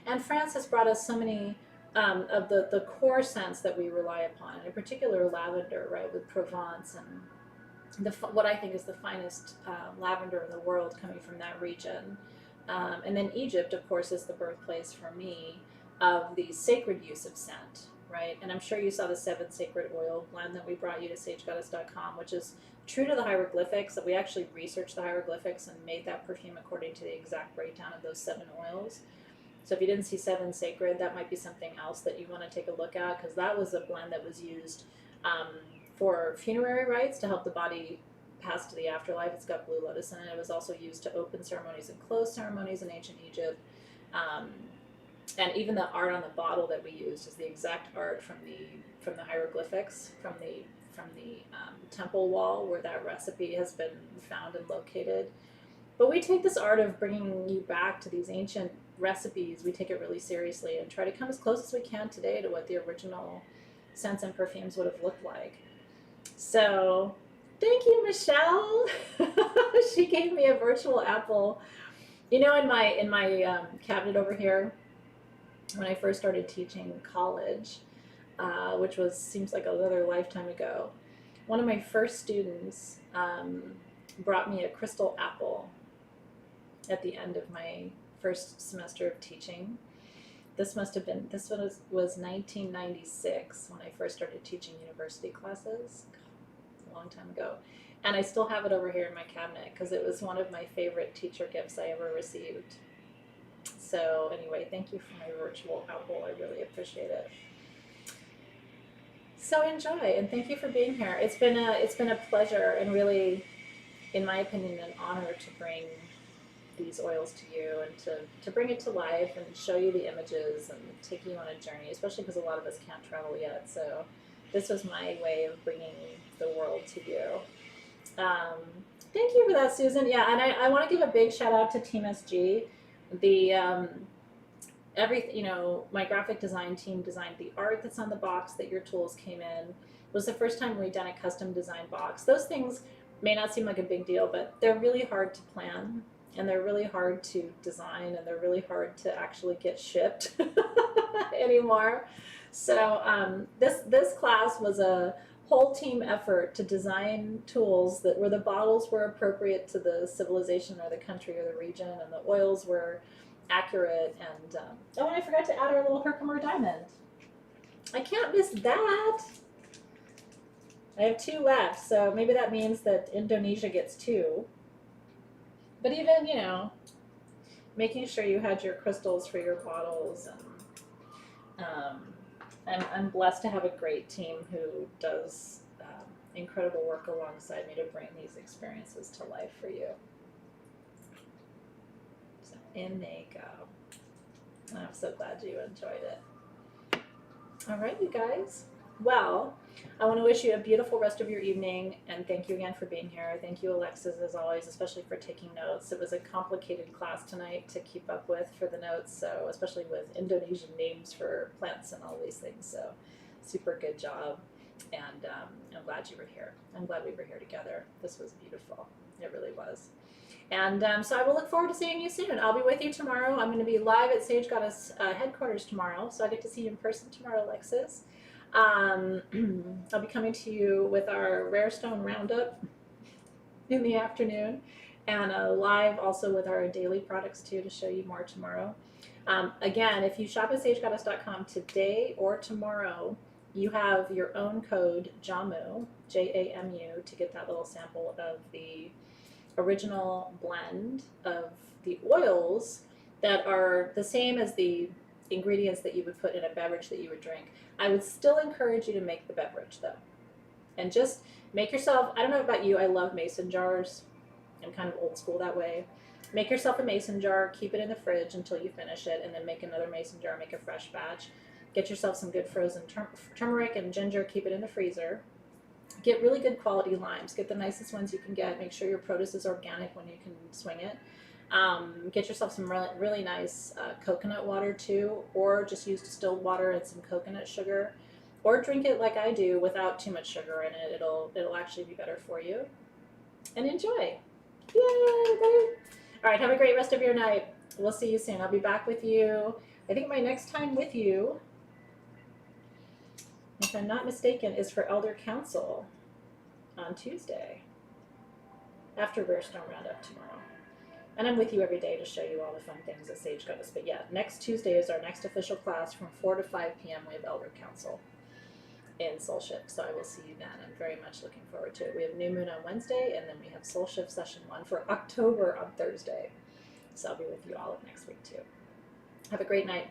And France has brought us so many of the core scents that we rely upon, in particular lavender, right, with Provence and what I think is the finest lavender in the world coming from that region. And then Egypt, of course, is the birthplace for me of the sacred use of scent, right? And I'm sure you saw the 7 sacred oil blend that we brought you to sagegoddess.com, which is true to the hieroglyphics, that we actually researched the hieroglyphics and made that perfume according to the exact breakdown of those 7 oils. So if you didn't see 7 sacred, that might be something else that you want to take a look at, because that was a blend that was used for funerary rites to help the body pass to the afterlife. It's got blue lotus in it. It was also used to open ceremonies and close ceremonies in ancient Egypt. And even the art on the bottle that we used is the exact art from the hieroglyphics from the temple wall where that recipe has been found and located. But we take this art of bringing you back to these ancient recipes, we take it really seriously and try to come as close as we can today to what the original scents and perfumes would have looked like. So thank you, Michelle. She gave me a virtual apple. You know, in my cabinet over here, when I first started teaching college, which seems like another lifetime ago, one of my first students brought me a crystal apple at the end of my first semester of teaching. This one was 1996 when I first started teaching university classes, a long time ago. And I still have it over here in my cabinet because it was one of my favorite teacher gifts I ever received. So anyway, thank you for my virtual apple. I really appreciate it. So enjoy, and thank you for being here. It's been a pleasure, and really, in my opinion, an honor to bring these oils to you and to bring it to life and show you the images and take you on a journey, especially because a lot of us can't travel yet. So this was my way of bringing the world to you. Thank you for that, Susan. Yeah, and I want to give a big shout out to Team SG. My graphic design team designed the art that's on the box that your tools came in. It was the first time we'd done a custom design box. Those things may not seem like a big deal, but they're really hard to plan, and they're really hard to design, and they're really hard to actually get shipped anymore. So this class was a whole team effort to design tools where the bottles were appropriate to the civilization or the country or the region, and the oils were accurate. And and I forgot to add our little Herkimer diamond. I can't miss that. I have 2 left, so maybe that means that Indonesia gets 2. But even, making sure you had your crystals for your bottles, and I'm blessed to have a great team who does incredible work alongside me to bring these experiences to life for you. So in they go. I'm so glad you enjoyed it. All right, you guys. Well, I want to wish you a beautiful rest of your evening, and thank you again for being here. Thank you, Alexis, as always, especially for taking notes. It was a complicated class tonight to keep up with for the notes, so especially with Indonesian names for plants and all these things. So super good job, and I'm glad you were here. I'm glad we were here together. This was beautiful. It really was. And so I will look forward to seeing you soon. I'll be with you tomorrow. I'm going to be live at Sage Goddess headquarters tomorrow, so I get to see you in person tomorrow, Alexis. I'll be coming to you with our Rare Stone Roundup in the afternoon, and live also with our daily products too, to show you more tomorrow. Again, if you shop at sagegoddess.com today or tomorrow, you have your own code JAMU, J-A-M-U, to get that little sample of the original blend of the oils that are the same as the ingredients that you would put in a beverage that you would drink. I would still encourage you to make the beverage though. And just make yourself, I don't know about you, I love mason jars. I'm kind of old school that way. Make yourself a mason jar, keep it in the fridge until you finish it, and then make another mason jar, make a fresh batch. Get yourself some good frozen turmeric and ginger, keep it in the freezer. Get really good quality limes. Get the nicest ones you can get. Make sure your produce is organic when you can swing it. Get yourself some really nice coconut water too, or just use distilled water and some coconut sugar, or drink it like I do without too much sugar in it. It'll actually be better for you. And enjoy. Yay! All right, have a great rest of your night. We'll see you soon. I'll be back with you. I think my next time with you, if I'm not mistaken, is for Elder Council on Tuesday, after Rare Stone Roundup tomorrow. And I'm with you every day to show you all the fun things at Sage Goddess. But yeah, next Tuesday is our next official class from 4 to 5 p.m. We have Elder Council. in Soul Shift. So I will see you then. I'm very much looking forward to it. We have New Moon on Wednesday, and then we have Soul Shift Session 1 for October on Thursday. So I'll be with you all of next week too. Have a great night.